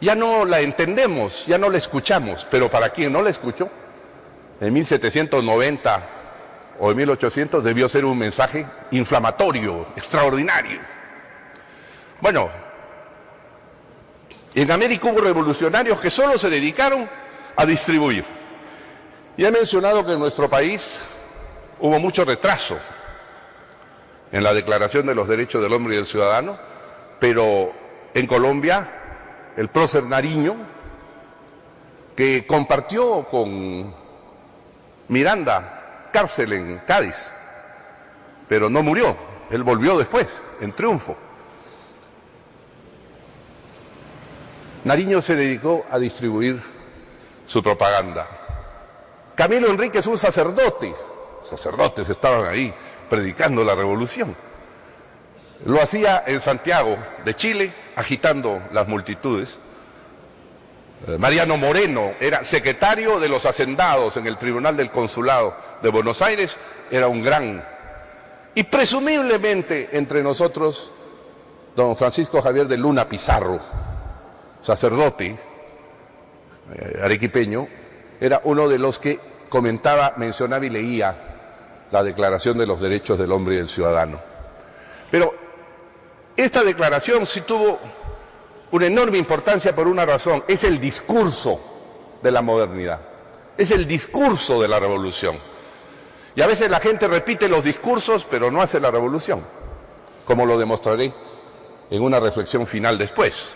Ya no la entendemos, ya no la escuchamos, pero para quien no la escuchó, en 1790 o en 1800 debió ser un mensaje inflamatorio, extraordinario. Bueno, en América hubo revolucionarios que solo se dedicaron a distribuir. Y he mencionado que en nuestro país hubo mucho retraso en la Declaración de los Derechos del Hombre y del Ciudadano, pero en Colombia, el prócer Nariño, que compartió con Miranda cárcel en Cádiz, pero no murió, él volvió después, en triunfo. Nariño se dedicó a distribuir su propaganda. Camilo Enríquez, un sacerdote, sacerdotes estaban ahí predicando la revolución. Lo hacía en Santiago de Chile, agitando las multitudes. Mariano Moreno era secretario de los hacendados en el Tribunal del Consulado de Buenos Aires, era un gran. Y presumiblemente entre nosotros, don Francisco Javier de Luna Pizarro, sacerdote arequipeño, era uno de los que comentaba, mencionaba y leía la Declaración de los Derechos del Hombre y del Ciudadano. Pero esta declaración sí tuvo una enorme importancia por una razón: es el discurso de la modernidad, es el discurso de la revolución. Y a veces la gente repite los discursos, pero no hace la revolución, como lo demostraré en una reflexión final después.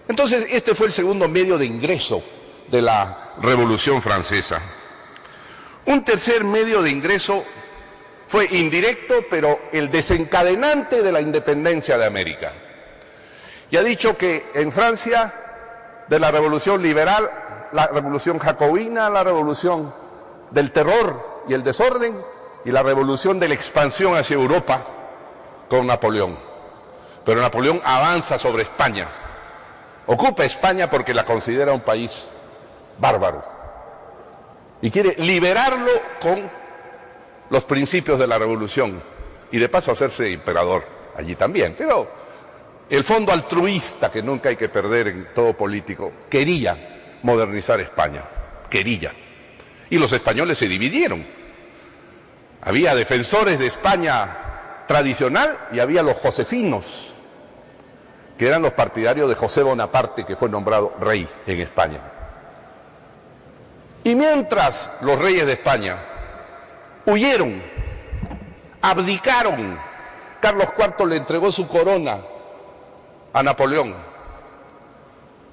Entonces, este fue el segundo medio de ingreso de la Revolución Francesa. Un tercer medio de ingreso fue indirecto, pero el desencadenante de la independencia de América. Y ha dicho que en Francia, de la revolución liberal, la revolución jacobina, la revolución del terror y el desorden, y la revolución de la expansión hacia Europa con Napoleón. Pero Napoleón avanza sobre España, ocupa España porque la considera un país bárbaro y quiere liberarlo con los principios de la revolución y de paso hacerse emperador allí también. Pero el fondo altruista que nunca hay que perder en todo político quería modernizar España, quería. Y los españoles se dividieron. Había defensores de España tradicional y había los josefinos, que eran los partidarios de José Bonaparte, que fue nombrado rey en España. Y mientras los reyes de España huyeron, abdicaron, Carlos IV le entregó su corona a Napoleón.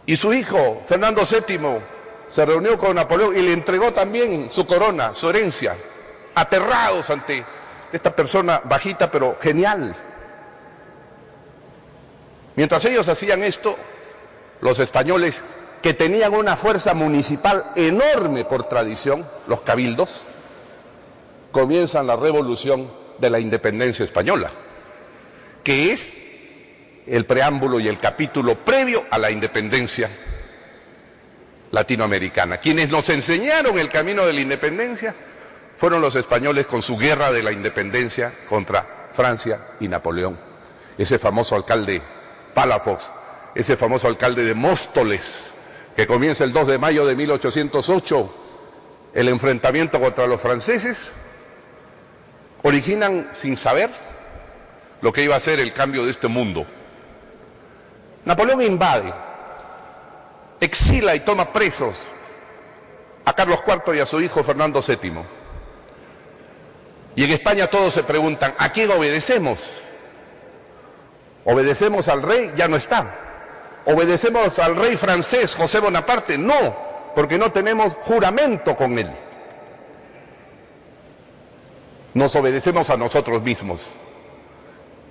Y su hijo, Fernando VII, se reunió con Napoleón y le entregó también su corona, su herencia, aterrados ante esta persona bajita pero genial. Mientras ellos hacían esto, los españoles, que tenían una fuerza municipal enorme por tradición, los cabildos, comienzan la revolución de la independencia española, que es el preámbulo y el capítulo previo a la independencia latinoamericana. Quienes nos enseñaron el camino de la independencia fueron los españoles con su guerra de la independencia contra Francia y Napoleón. Ese famoso alcalde Palafox, ese famoso alcalde de Móstoles, que comienza el 2 de mayo de 1808, el enfrentamiento contra los franceses, originan sin saber lo que iba a ser el cambio de este mundo. Napoleón invade, exila y toma presos a Carlos IV y a su hijo Fernando VII. Y en España todos se preguntan, ¿a quién obedecemos? ¿Obedecemos al rey? Ya no está. ¿Obedecemos al rey francés José Bonaparte? No, porque no tenemos juramento con él. Nos obedecemos a nosotros mismos.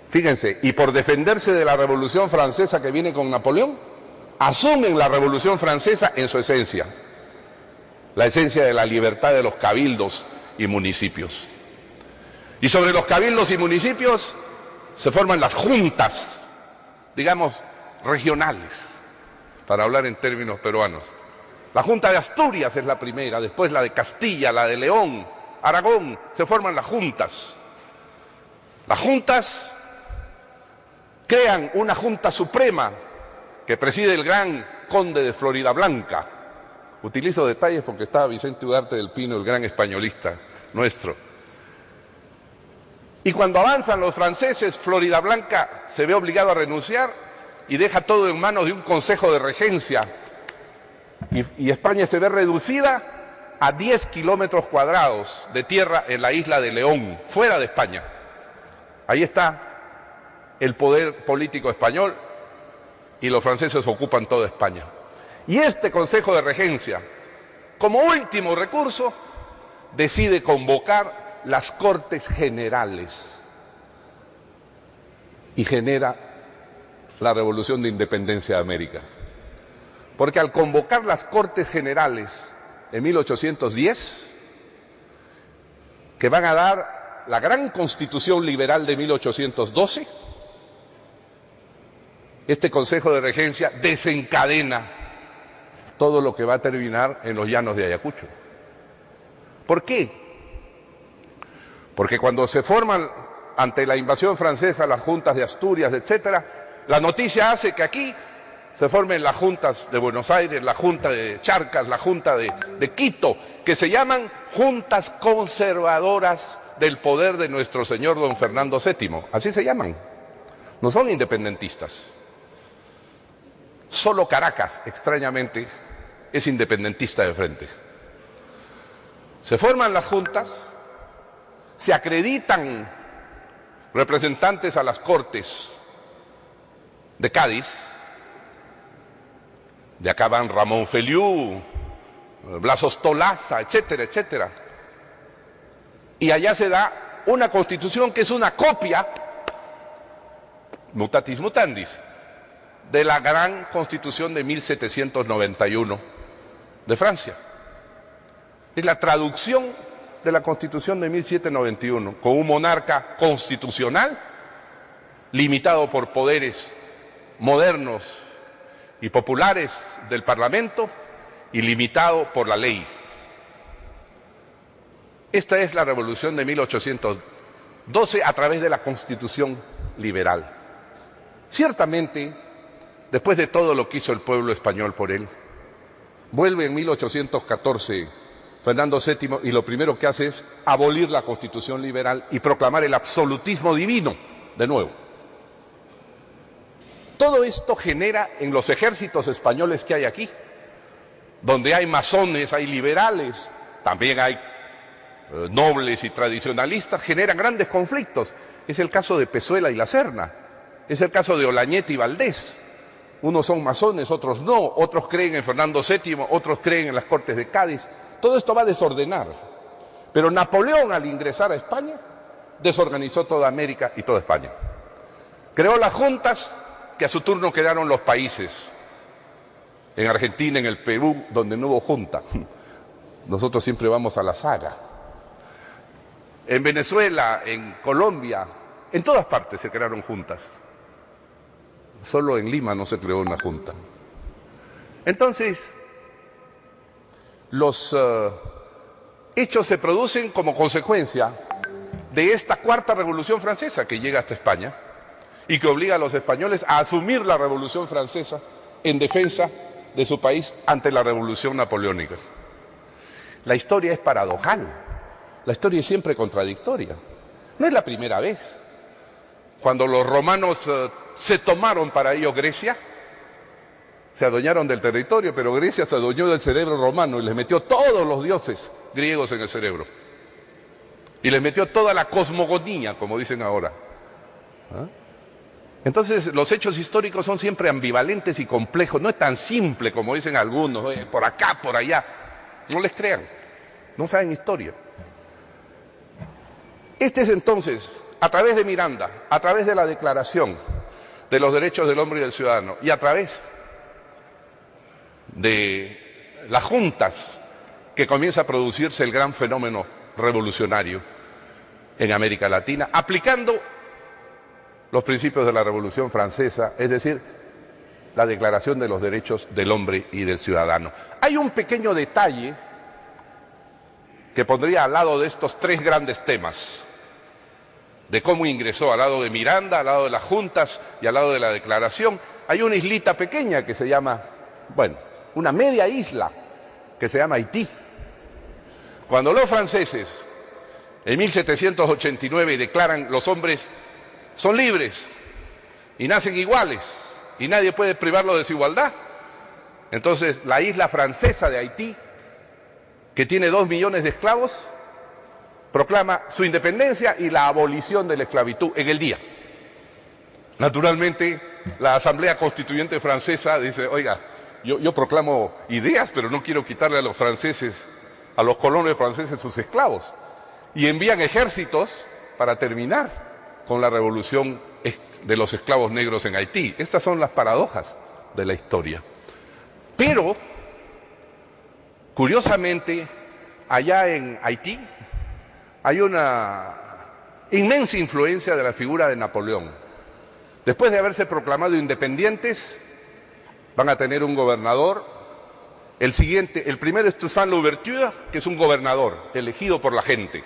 Fíjense, y por defenderse de la Revolución Francesa que viene con Napoleón, asumen la Revolución Francesa en su esencia, la esencia de la libertad de los cabildos y municipios. Y sobre los cabildos y municipios se forman las juntas, digamos, regionales, para hablar en términos peruanos. La Junta de Asturias es la primera, después la de Castilla, la de León, Aragón, se forman las juntas. Las juntas crean una Junta Suprema que preside el gran conde de Floridablanca. Utilizo detalles porque estaba Vicente Ugarte del Pino, el gran españolista nuestro. Y cuando avanzan los franceses, Floridablanca se ve obligado a renunciar y deja todo en manos de un consejo de regencia. Y España se ve reducida a 10 kilómetros cuadrados de tierra en la isla de León, fuera de España. Ahí está el poder político español y los franceses ocupan toda España. Y este Consejo de Regencia, como último recurso, decide convocar las Cortes Generales y genera la Revolución de Independencia de América. Porque al convocar las Cortes Generales en 1810, que van a dar la gran Constitución Liberal de 1812, este Consejo de Regencia desencadena todo lo que va a terminar en los llanos de Ayacucho. ¿Por qué? Porque cuando se forman ante la invasión francesa las juntas de Asturias, etcétera, la noticia hace que aquí se formen las juntas de Buenos Aires, la junta de Charcas, la junta de Quito, que se llaman juntas conservadoras del poder de nuestro señor don Fernando VII. Así se llaman. No son independentistas. Solo Caracas, extrañamente, es independentista de frente. Se forman las juntas, se acreditan representantes a las Cortes de Cádiz. De acá van Ramón Feliú, Blas Ostolaza, etcétera, etcétera. Y allá se da una constitución que es una copia, mutatis mutandis, de la gran constitución de 1791 de Francia. Es la traducción de la constitución de 1791, con un monarca constitucional, limitado por poderes modernos y populares del Parlamento y limitado por la ley. Esta es la revolución de 1812 a través de la Constitución liberal. Ciertamente, después de todo lo que hizo el pueblo español por él, vuelve en 1814 Fernando VII y lo primero que hace es abolir la Constitución liberal y proclamar el absolutismo divino de nuevo. Todo esto genera en los ejércitos españoles que hay aquí, donde hay masones, hay liberales, también hay nobles y tradicionalistas, generan grandes conflictos. Es el caso de Pezuela y la Serna, es el caso de Olañete y Valdés. Unos son masones, otros no, otros creen en Fernando VII, otros creen en las Cortes de Cádiz. Todo esto va a desordenar. Pero Napoleón, al ingresar a España, desorganizó toda América y toda España. Creó las juntas, que a su turno quedaron los países. En Argentina, en el Perú, donde no hubo junta. Nosotros siempre vamos a la saga. En Venezuela, en Colombia, en todas partes se crearon juntas. Solo en Lima no se creó una junta. Entonces, los hechos se producen como consecuencia de esta cuarta revolución francesa que llega hasta España y que obliga a los españoles a asumir la revolución francesa en defensa de su país ante la revolución napoleónica. La historia es paradojal, la historia es siempre contradictoria. No es la primera vez. Cuando los romanos se tomaron para ello Grecia, se adueñaron del territorio, pero Grecia se adueñó del cerebro romano y les metió todos los dioses griegos en el cerebro. Y les metió toda la cosmogonía, como dicen ahora. Entonces, los hechos históricos son siempre ambivalentes y complejos. No es tan simple como dicen algunos, por acá, por allá. No les crean, no saben historia. Este es entonces, a través de Miranda, a través de la Declaración de los Derechos del Hombre y del Ciudadano y a través de las juntas que comienza a producirse el gran fenómeno revolucionario. en América Latina, aplicando los principios de la Revolución Francesa, es decir, la Declaración de los Derechos del Hombre y del Ciudadano. Hay un pequeño detalle que pondría al lado de estos tres grandes temas, de cómo ingresó, al lado de Miranda, al lado de las juntas y al lado de la Declaración. Hay una islita pequeña que se llama, bueno, una media isla que se llama Haití. Cuando los franceses en 1789 declaran los hombres son libres y nacen iguales y nadie puede privarlos de su igualdad, entonces la isla francesa de Haití, que tiene 2 millones de esclavos, proclama su independencia y la abolición de la esclavitud en el día. Naturalmente, la Asamblea Constituyente francesa dice, oiga, yo proclamo ideas, pero no quiero quitarle a los franceses, a los colonos franceses sus esclavos. Y envían ejércitos para terminar con la revolución de los esclavos negros en Haití. Estas son las paradojas de la historia. Pero, curiosamente, allá en Haití hay una inmensa influencia de la figura de Napoleón. Después de haberse proclamado independientes, van a tener un gobernador. El primero es Toussaint Louverture, que es un gobernador elegido por la gente.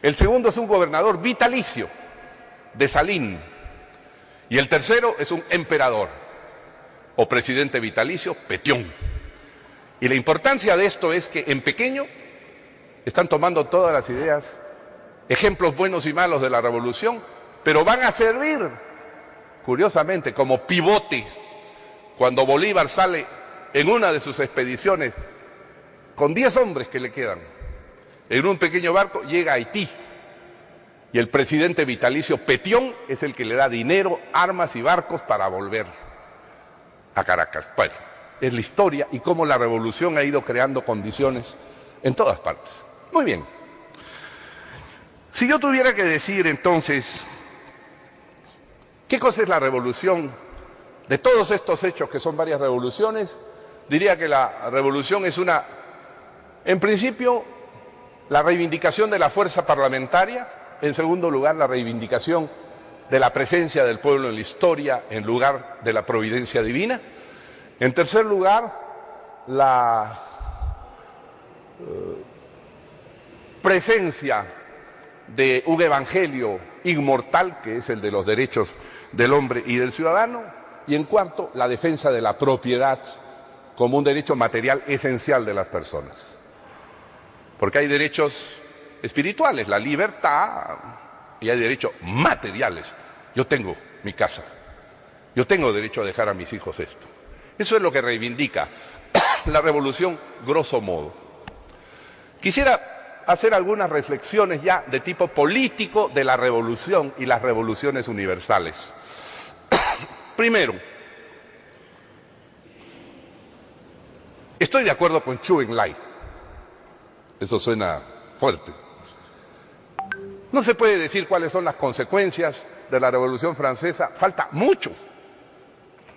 El segundo es un gobernador vitalicio, Dessalines. Y el tercero es un emperador o presidente vitalicio, Pétion. Y la importancia de esto es que en pequeño están tomando todas las ideas, ejemplos buenos y malos de la revolución, pero van a servir, curiosamente, como pivote cuando Bolívar sale en una de sus expediciones con 10 hombres que le quedan. En un pequeño barco llega a Haití y el presidente vitalicio Pétion es el que le da dinero, armas y barcos para volver a Caracas. Bueno, es la historia y cómo la revolución ha ido creando condiciones en todas partes. Muy bien. Si yo tuviera que decir entonces, ¿qué cosa es la revolución? De todos estos hechos que son varias revoluciones, diría que la revolución es en principio, la reivindicación de la fuerza parlamentaria, en segundo lugar, la reivindicación de la presencia del pueblo en la historia en lugar de la providencia divina, en tercer lugar, la presencia de un evangelio inmortal, que es el de los derechos del hombre y del ciudadano, y en cuarto, la defensa de la propiedad como un derecho material esencial de las personas. Porque hay derechos espirituales, la libertad, y hay derechos materiales. Yo tengo mi casa, yo tengo derecho a dejar a mis hijos esto. Eso es lo que reivindica la revolución, grosso modo. Quisiera hacer algunas reflexiones ya de tipo político de la revolución y las revoluciones universales. Primero, estoy de acuerdo con Zhou Enlai. Eso suena fuerte. No se puede decir cuáles son las consecuencias de la Revolución Francesa. Falta mucho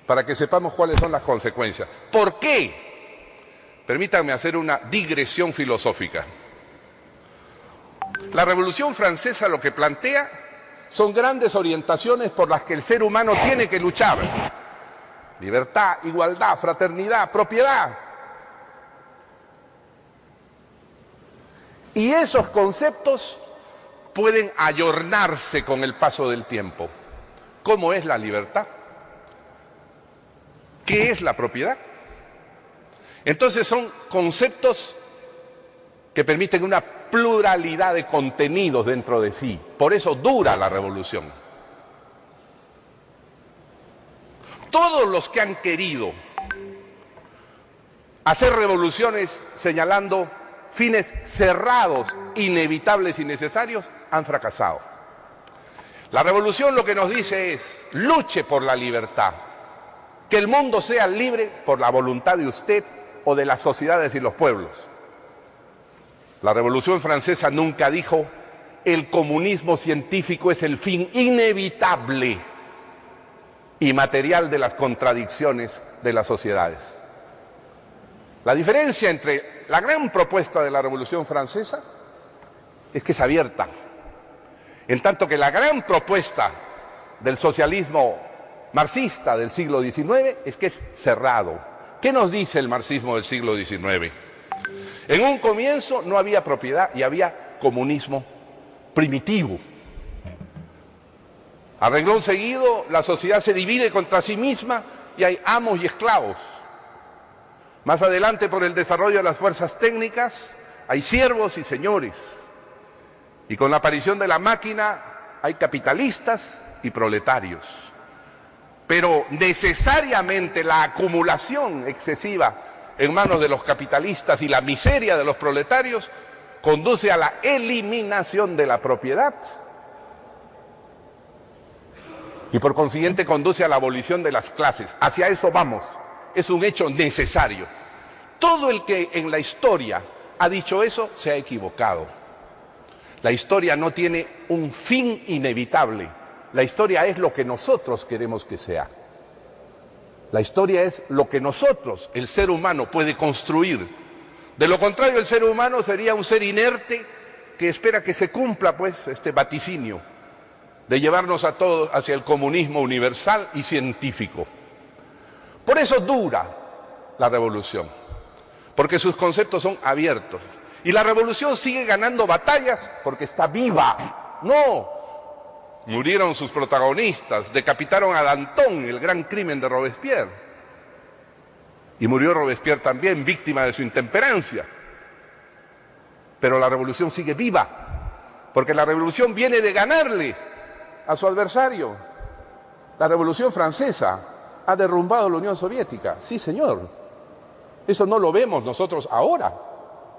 para que sepamos cuáles son las consecuencias. ¿Por qué? Permítanme hacer una digresión filosófica. La Revolución Francesa lo que plantea son grandes orientaciones por las que el ser humano tiene que luchar. Libertad, igualdad, fraternidad, propiedad. Y esos conceptos pueden ayornarse con el paso del tiempo. ¿Cómo es la libertad? ¿Qué es la propiedad? Entonces son conceptos que permiten una pluralidad de contenidos dentro de sí. Por eso dura la revolución. Todos los que han querido hacer revoluciones señalando fines cerrados, inevitables y necesarios, han fracasado. La revolución lo que nos dice es, luche por la libertad, que el mundo sea libre por la voluntad de usted o de las sociedades y los pueblos. La Revolución Francesa nunca dijo, el comunismo científico es el fin inevitable y material de las contradicciones de las sociedades. La diferencia entre la gran propuesta de la Revolución Francesa es que es abierta, En tanto que la gran propuesta del socialismo marxista del siglo XIX es que es cerrado. ¿Qué nos dice el marxismo del siglo XIX? En un comienzo no había propiedad y había comunismo primitivo. A renglón seguido, la sociedad se divide contra sí misma y hay amos y esclavos. Más adelante, por el desarrollo de las fuerzas técnicas, hay siervos y señores. Y con la aparición de la máquina, hay capitalistas y proletarios. Pero necesariamente la acumulación excesiva en manos de los capitalistas y la miseria de los proletarios conduce a la eliminación de la propiedad y por consiguiente conduce a la abolición de las clases. Hacia eso vamos, es un hecho necesario. Todo el que en la historia ha dicho eso se ha equivocado. La historia no tiene un fin inevitable, la historia es lo que nosotros queremos que sea. La historia es lo que nosotros, el ser humano, puede construir. De lo contrario, el ser humano sería un ser inerte que espera que se cumpla, pues, este vaticinio de llevarnos a todos hacia el comunismo universal y científico. Por eso dura la revolución, porque sus conceptos son abiertos. Y la revolución sigue ganando batallas porque está viva. No, murieron sus protagonistas, decapitaron a Danton, el gran crimen de Robespierre. Y murió Robespierre también, víctima de su intemperancia. Pero la revolución sigue viva, porque la revolución viene de ganarle a su adversario. La Revolución Francesa ha derrumbado la Unión Soviética, sí señor. Eso no lo vemos nosotros ahora,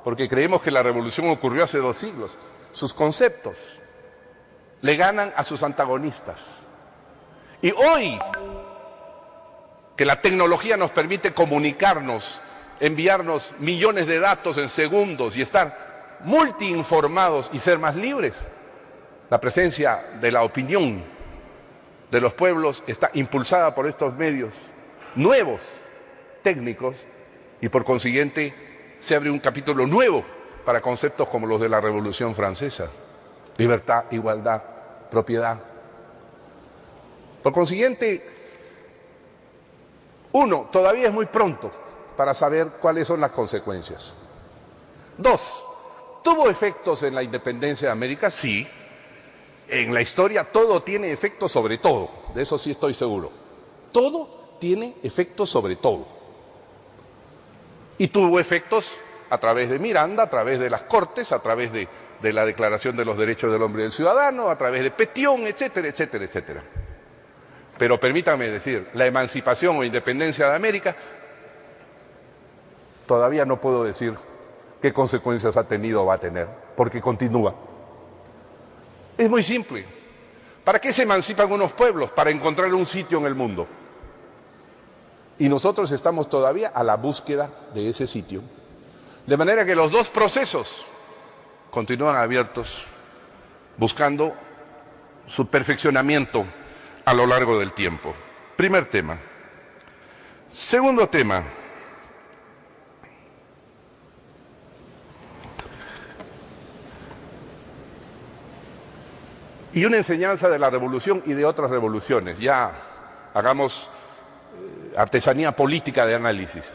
porque creemos que la revolución ocurrió hace 2 siglos. Sus conceptos le ganan a sus antagonistas. Y hoy, que la tecnología nos permite comunicarnos, enviarnos millones de datos en segundos y estar multiinformados y ser más libres, la presencia de la opinión de los pueblos está impulsada por estos medios nuevos, técnicos, y por consiguiente se abre un capítulo nuevo para conceptos como los de la Revolución Francesa: libertad, igualdad, propiedad. Por consiguiente, uno, todavía es muy pronto para saber cuáles son las consecuencias. 2, ¿tuvo efectos en la independencia de América? Sí. En la historia todo tiene efectos sobre todo, de eso sí estoy seguro. Todo tiene efectos sobre todo. Y tuvo efectos a través de Miranda, a través de las Cortes, a través de la Declaración de los Derechos del Hombre y del Ciudadano, a través de Petión, etcétera, etcétera, etcétera. Pero permítanme decir, la emancipación o independencia de América, todavía no puedo decir qué consecuencias ha tenido o va a tener, porque continúa. Es muy simple. ¿Para qué se emancipan unos pueblos? Para encontrar un sitio en el mundo. Y nosotros estamos todavía a la búsqueda de ese sitio. De manera que los 2 procesos continúan abiertos, buscando su perfeccionamiento a lo largo del tiempo. Primer tema. Segundo tema. Y una enseñanza de la revolución y de otras revoluciones. Ya hagamos artesanía política de análisis.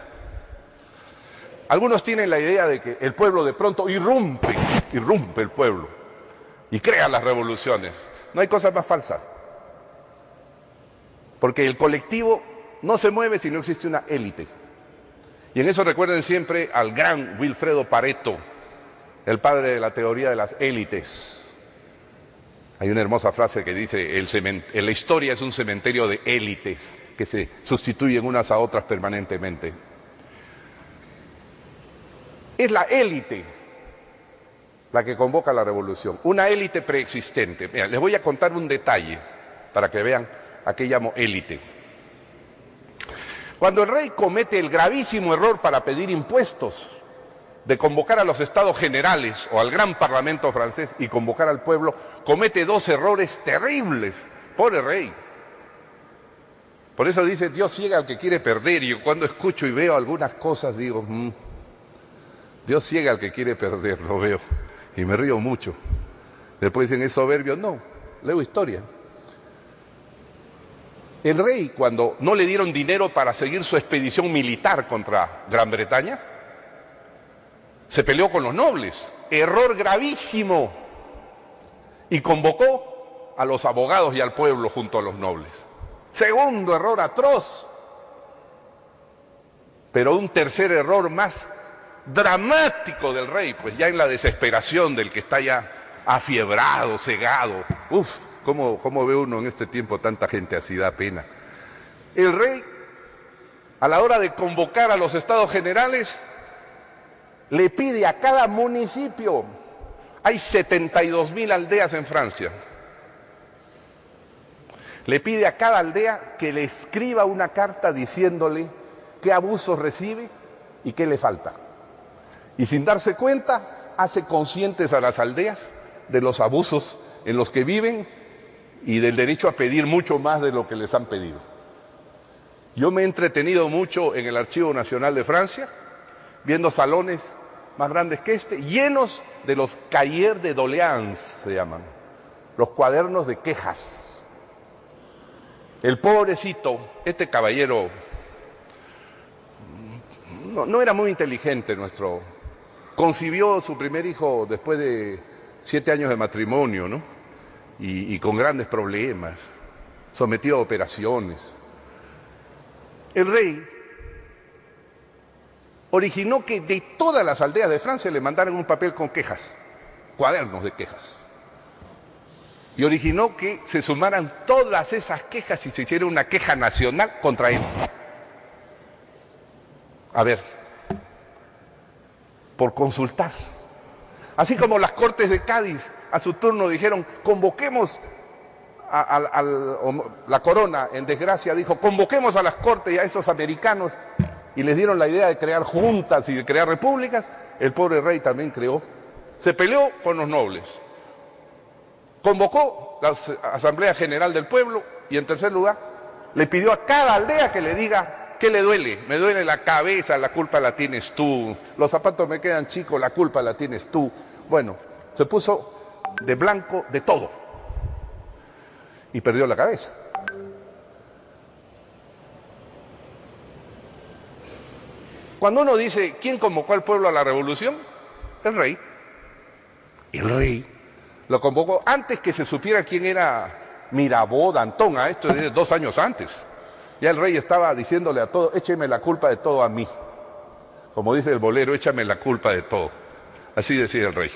Algunos tienen la idea de que el pueblo de pronto irrumpe el pueblo y crea las revoluciones. No hay cosa más falsa. Porque el colectivo no se mueve si no existe una élite. Y en eso recuerden siempre al gran Wilfredo Pareto, el padre de la teoría de las élites. Hay una hermosa frase que dice: la historia es un cementerio de élites que se sustituyen unas a otras permanentemente. Es la élite la que convoca la revolución, una élite preexistente. Mira, les voy a contar un detalle para que vean a qué llamo élite. Cuando el rey comete el gravísimo error para pedir impuestos, de convocar a los estados generales o al gran parlamento francés y convocar al pueblo, comete 2 errores terribles. Pobre rey. Por eso dice: Dios ciega al que quiere perder. Y yo cuando escucho y veo algunas cosas digo, Dios ciega al que quiere perder, lo veo. Y me río mucho. Después dicen, ¿es soberbio? No, leo historia. El rey, cuando no le dieron dinero para seguir su expedición militar contra Gran Bretaña, se peleó con los nobles, error gravísimo, y convocó a los abogados y al pueblo junto a los nobles. Segundo error atroz, pero un tercer error más dramático del rey, pues ya en la desesperación del que está ya afiebrado, cegado. Uf, ¿cómo ve uno en este tiempo tanta gente así? Da pena. El rey, a la hora de convocar a los estados generales, le pide a cada municipio, hay 72.000 aldeas en Francia, le pide a cada aldea que le escriba una carta diciéndole qué abusos recibe y qué le falta. Y sin darse cuenta, hace conscientes a las aldeas de los abusos en los que viven y del derecho a pedir mucho más de lo que les han pedido. Yo me he entretenido mucho en el Archivo Nacional de Francia, viendo salones más grandes que este, llenos de los cahiers de doléances, se llaman, los cuadernos de quejas. El pobrecito, este caballero, no era muy inteligente concibió su primer hijo después de 7 años de matrimonio, ¿no? Y con grandes problemas, sometido a operaciones. El rey originó que de todas las aldeas de Francia le mandaran un papel con quejas, cuadernos de quejas. Y originó que se sumaran todas esas quejas y se hiciera una queja nacional contra él. A ver, por consultar. Así como las Cortes de Cádiz a su turno dijeron, convoquemos la corona en desgracia, dijo, convoquemos a las Cortes y a esos americanos, y les dieron la idea de crear juntas y de crear repúblicas. El pobre rey también creó, se peleó con los nobles, convocó la Asamblea General del Pueblo y en tercer lugar le pidió a cada aldea que le diga ¿qué le duele? Me duele la cabeza, la culpa la tienes tú. Los zapatos me quedan chicos, la culpa la tienes tú. Bueno, se puso de blanco de todo y perdió la cabeza. Cuando uno dice, ¿quién convocó al pueblo a la revolución? El rey. El rey lo convocó antes que se supiera quién era Mirabeau, Danton, a esto de 2 años antes. Ya el rey estaba diciéndole a todos, écheme la culpa de todo a mí. Como dice el bolero, échame la culpa de todo. Así decía el rey.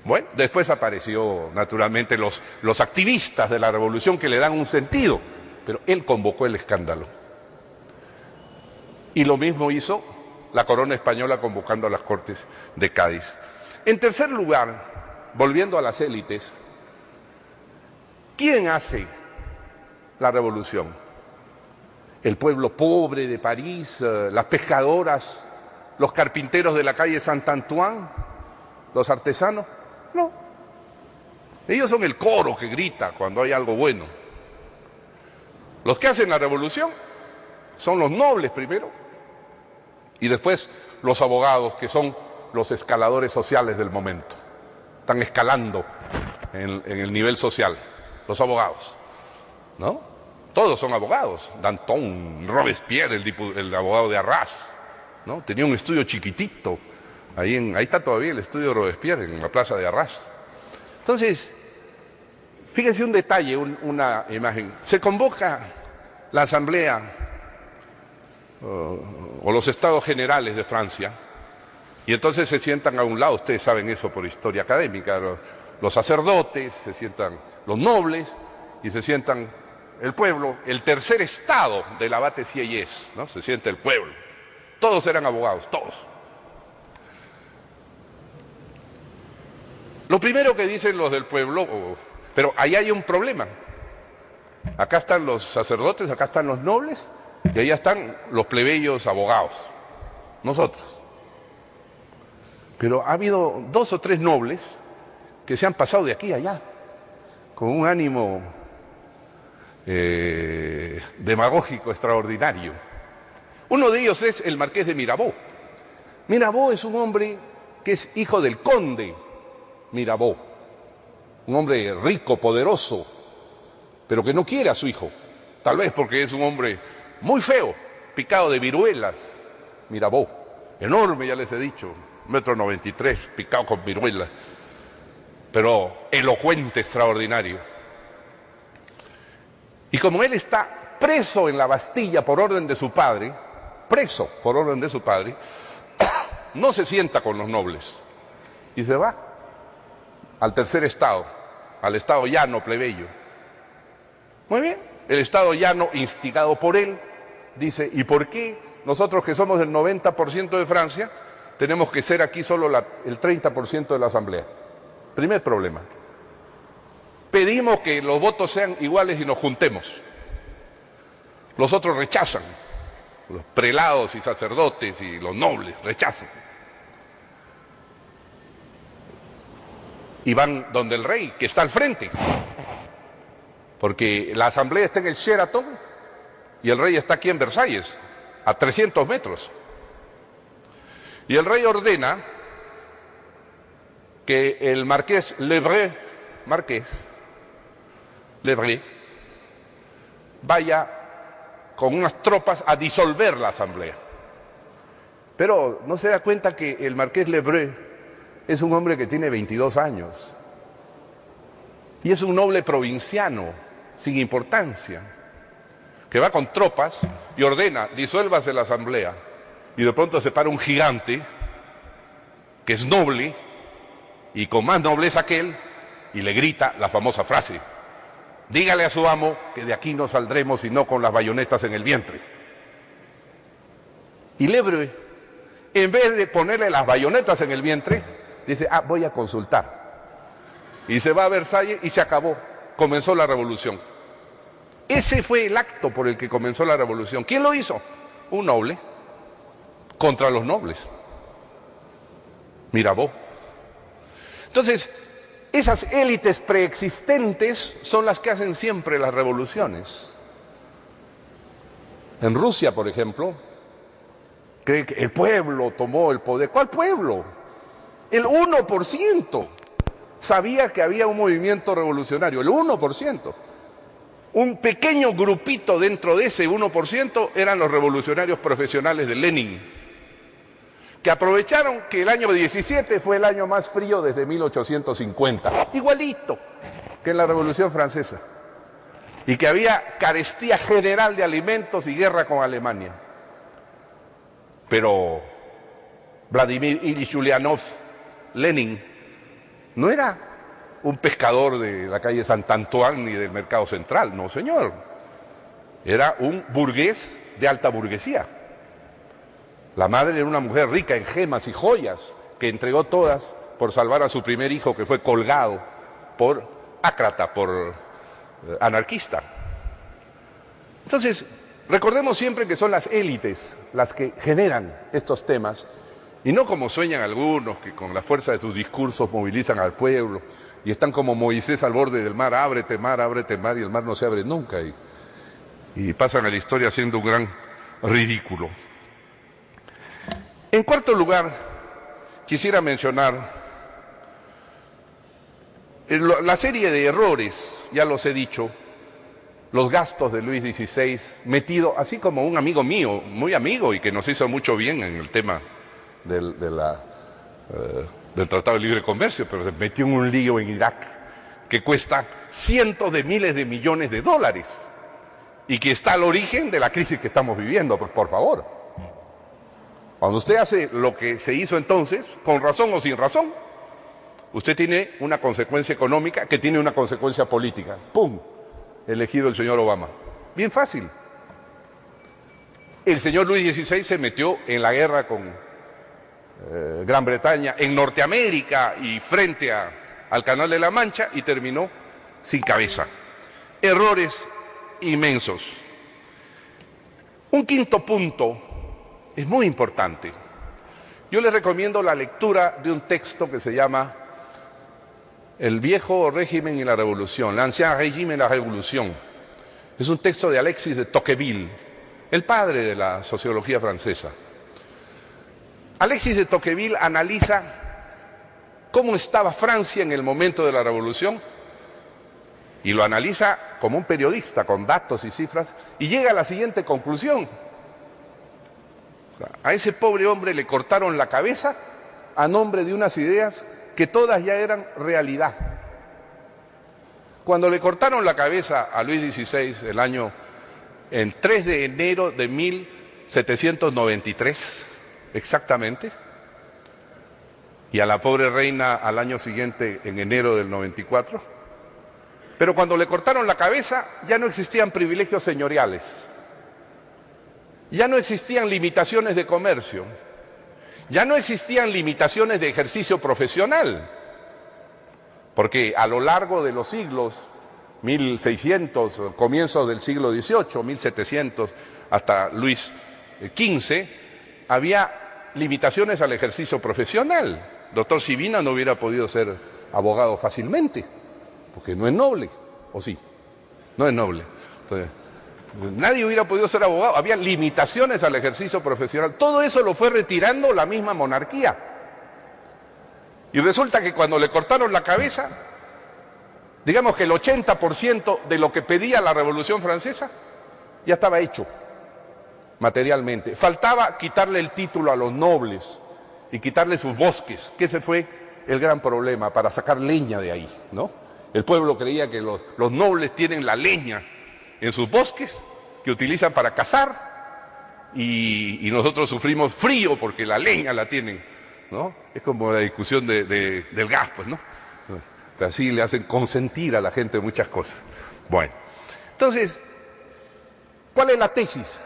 Bueno, después apareció naturalmente los activistas de la revolución que le dan un sentido, pero él convocó el escándalo. Y lo mismo hizo la corona española convocando a las Cortes de Cádiz. En tercer lugar, volviendo a las élites, ¿quién hace la revolución? El pueblo pobre de París, las pescadoras, los carpinteros de la calle Saint-Antoine, los artesanos. No, ellos son el coro que grita cuando hay algo bueno. Los que hacen la revolución son los nobles primero y después los abogados, que son los escaladores sociales del momento. Están escalando en el nivel social, los abogados, ¿no? Todos son abogados. Danton, Robespierre, el abogado de Arras, ¿no? Tenía un estudio chiquitito. Ahí está todavía el estudio de Robespierre, en la plaza de Arras. Entonces, fíjense un detalle, una imagen. Se convoca la asamblea o los estados generales de Francia, y entonces se sientan a un lado, ustedes saben eso por historia académica, los sacerdotes, se sientan los nobles, y se sientan el pueblo, el tercer estado del abate Sieyès, ¿no? Se siente el pueblo. Todos eran abogados, todos. Lo primero que dicen los del pueblo, pero ahí hay un problema. Acá están los sacerdotes, acá están los nobles, y allá están los plebeyos abogados, nosotros. Pero ha habido 2 o 3 nobles que se han pasado de aquí a allá, con un ánimo demagógico extraordinario. Uno de ellos es el marqués de Mirabeau. Mirabeau es un hombre que es hijo del conde Mirabeau. un hombre rico, poderoso, pero que no quiere a su hijo, tal vez porque es un hombre muy feo, picado de viruelas. Mirabeau, enorme, ya les he dicho, 1,93 m, picado con viruelas, pero elocuente, extraordinario. Y como él está preso en la Bastilla por orden de su padre, no se sienta con los nobles y se va al tercer estado, al estado llano, plebeyo. Muy bien, el estado llano, instigado por él, dice: ¿y por qué nosotros, que somos el 90% de Francia, tenemos que ser aquí solo el 30% de la asamblea? Primer problema. Pedimos que los votos sean iguales y nos juntemos. Los otros rechazan, los prelados y sacerdotes y los nobles rechazan. Y van donde el rey, que está al frente, porque la asamblea está en el Sheraton y el rey está aquí en Versalles, a 300 metros. Y el rey ordena que el marqués Lebré vaya con unas tropas a disolver la asamblea. Pero no se da cuenta que el marqués Lebré es un hombre que tiene 22 años y es un noble provinciano sin importancia, que va con tropas y ordena: disuélvase la asamblea. Y de pronto se para un gigante que es noble y con más nobleza que él y le grita la famosa frase: dígale a su amo que de aquí no saldremos sino con las bayonetas en el vientre. Y Lebré, en vez de ponerle las bayonetas en el vientre, dice: voy a consultar. Y se va a Versalles y se acabó. Comenzó la revolución. Ese fue el acto por el que comenzó la revolución. ¿Quién lo hizo? Un noble contra los nobles. Mirabeau. Entonces, esas élites preexistentes son las que hacen siempre las revoluciones. En Rusia, por ejemplo, cree que el pueblo tomó el poder. ¿Cuál pueblo? El 1% sabía que había un movimiento revolucionario, el 1%. Un pequeño grupito dentro de ese 1% eran los revolucionarios profesionales de Lenin, que aprovecharon que el año 17 fue el año más frío desde 1850, igualito que en la Revolución Francesa, y que había carestía general de alimentos y guerra con Alemania. Pero Vladimir Ilich Ulyanov, Lenin, no era un pescador de la calle Sant-Antoine ni del Mercado Central, no señor. Era un burgués de alta burguesía. La madre era una mujer rica en gemas y joyas, que entregó todas por salvar a su primer hijo, que fue colgado por ácrata, por anarquista. Entonces, recordemos siempre que son las élites las que generan estos temas, y no como sueñan algunos, que con la fuerza de sus discursos movilizan al pueblo y están como Moisés al borde del mar: ábrete mar, y el mar no se abre nunca, y pasan a la historia haciendo un gran ridículo. En cuarto lugar, quisiera mencionar la serie de errores, ya los he dicho, los gastos de Luis XVI, metido, así como un amigo mío, muy amigo y que nos hizo mucho bien en el tema del Tratado de Libre Comercio, pero se metió en un lío en Irak que cuesta cientos de miles de millones de dólares y que está al origen de la crisis que estamos viviendo, por favor. Cuando usted hace lo que se hizo entonces, con razón o sin razón, usted tiene una consecuencia económica que tiene una consecuencia política. ¡Pum! Elegido el señor Obama. Bien fácil. El señor Luis XVI se metió en la guerra con Gran Bretaña, en Norteamérica y frente al Canal de la Mancha, y terminó sin cabeza. Errores inmensos. Un quinto punto es muy importante. Yo les recomiendo la lectura de un texto que se llama El viejo régimen y la revolución, l'Ancien régime et la révolution. Es un texto de Alexis de Tocqueville, el padre de la sociología francesa. Alexis de Tocqueville analiza cómo estaba Francia en el momento de la revolución y lo analiza como un periodista con datos y cifras y llega a la siguiente conclusión. O sea, a ese pobre hombre le cortaron la cabeza a nombre de unas ideas que todas ya eran realidad. Cuando le cortaron la cabeza a Luis XVI el 3 de enero de 1793, exactamente, y a la pobre reina al año siguiente, en enero del 94, pero cuando le cortaron la cabeza ya no existían privilegios señoriales, ya no existían limitaciones de comercio, ya no existían limitaciones de ejercicio profesional, porque a lo largo de los siglos, 1600, comienzos del siglo XVIII, 1700, hasta Luis XV, había limitaciones al ejercicio profesional. Doctor Sibina no hubiera podido ser abogado fácilmente, porque no es noble, ¿o sí? No es noble. Entonces, nadie hubiera podido ser abogado, había limitaciones al ejercicio profesional. Todo eso lo fue retirando la misma monarquía. Y resulta que cuando le cortaron la cabeza, digamos que el 80% de lo que pedía la Revolución Francesa ya estaba hecho materialmente. Faltaba quitarle el título a los nobles y quitarle sus bosques, que ese fue el gran problema, para sacar leña de ahí, ¿no? El pueblo creía que los nobles tienen la leña en sus bosques, que utilizan para cazar, y nosotros sufrimos frío porque la leña la tienen, ¿no? Es como la discusión del gas, pues, ¿no? Así le hacen consentir a la gente muchas cosas. Bueno, entonces, ¿cuál es la tesis?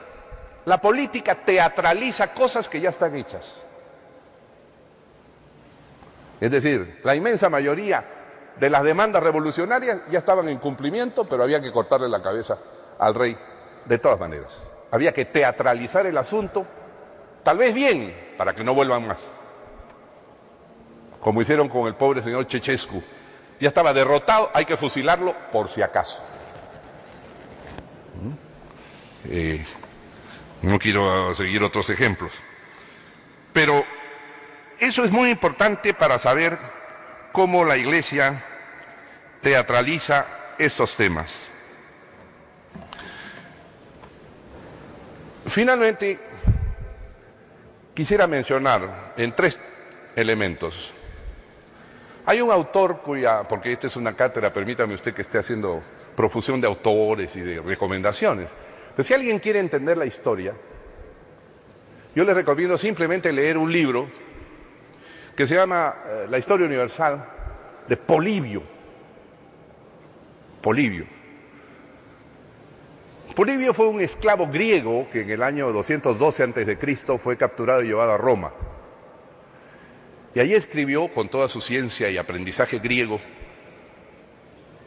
La política teatraliza cosas que ya están hechas. Es decir, la inmensa mayoría de las demandas revolucionarias ya estaban en cumplimiento, pero había que cortarle la cabeza al rey de todas maneras. Había que teatralizar el asunto, tal vez bien, para que no vuelvan más. Como hicieron con el pobre señor Ceausescu. Ya estaba derrotado, hay que fusilarlo por si acaso. No quiero seguir otros ejemplos. Pero eso es muy importante para saber cómo la Iglesia teatraliza estos temas. Finalmente, quisiera mencionar en 3 elementos. Hay un autor porque esta es una cátedra, permítame usted que esté haciendo profusión de autores y de recomendaciones. Pero si alguien quiere entender la historia, yo les recomiendo simplemente leer un libro que se llama La Historia Universal, de Polibio. Polibio fue un esclavo griego que en el año 212 a.C. fue capturado y llevado a Roma. Y allí escribió, con toda su ciencia y aprendizaje griego,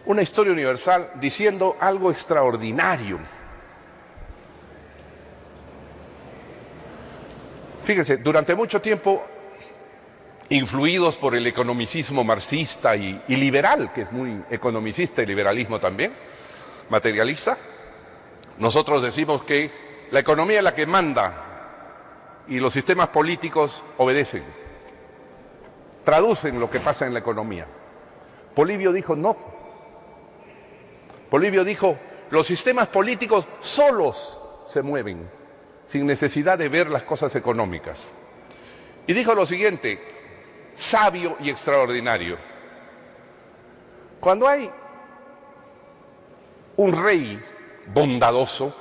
una historia universal diciendo algo extraordinario. Fíjense, durante mucho tiempo, influidos por el economicismo marxista y liberal, que es muy economicista y liberalismo también, materialista, nosotros decimos que la economía es la que manda y los sistemas políticos obedecen, traducen lo que pasa en la economía. Polibio dijo no. Polibio dijo, los sistemas políticos solos se mueven, sin necesidad de ver las cosas económicas. Y dijo lo siguiente, sabio y extraordinario. Cuando hay un rey bondadoso,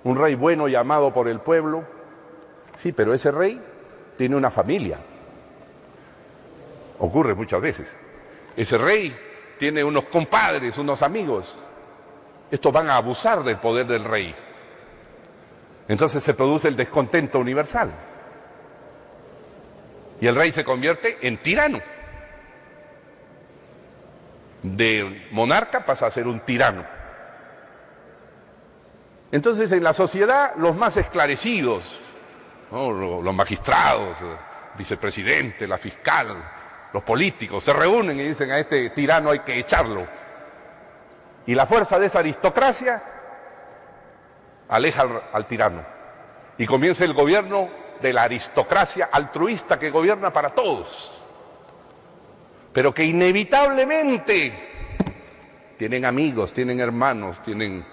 un rey bueno y amado por el pueblo, sí, pero ese rey tiene una familia. Ocurre muchas veces. Ese rey tiene unos compadres, unos amigos. Estos van a abusar del poder del rey. Entonces se produce el descontento universal. Y el rey se convierte en tirano. De monarca pasa a ser un tirano. Entonces en la sociedad los más esclarecidos, ¿no? Los magistrados, el vicepresidente, la fiscal, los políticos se reúnen y dicen a este tirano hay que echarlo. Y la fuerza de esa aristocracia aleja al tirano. Y comienza el gobierno de la aristocracia altruista que gobierna para todos. Pero que inevitablemente tienen amigos, tienen hermanos, tienen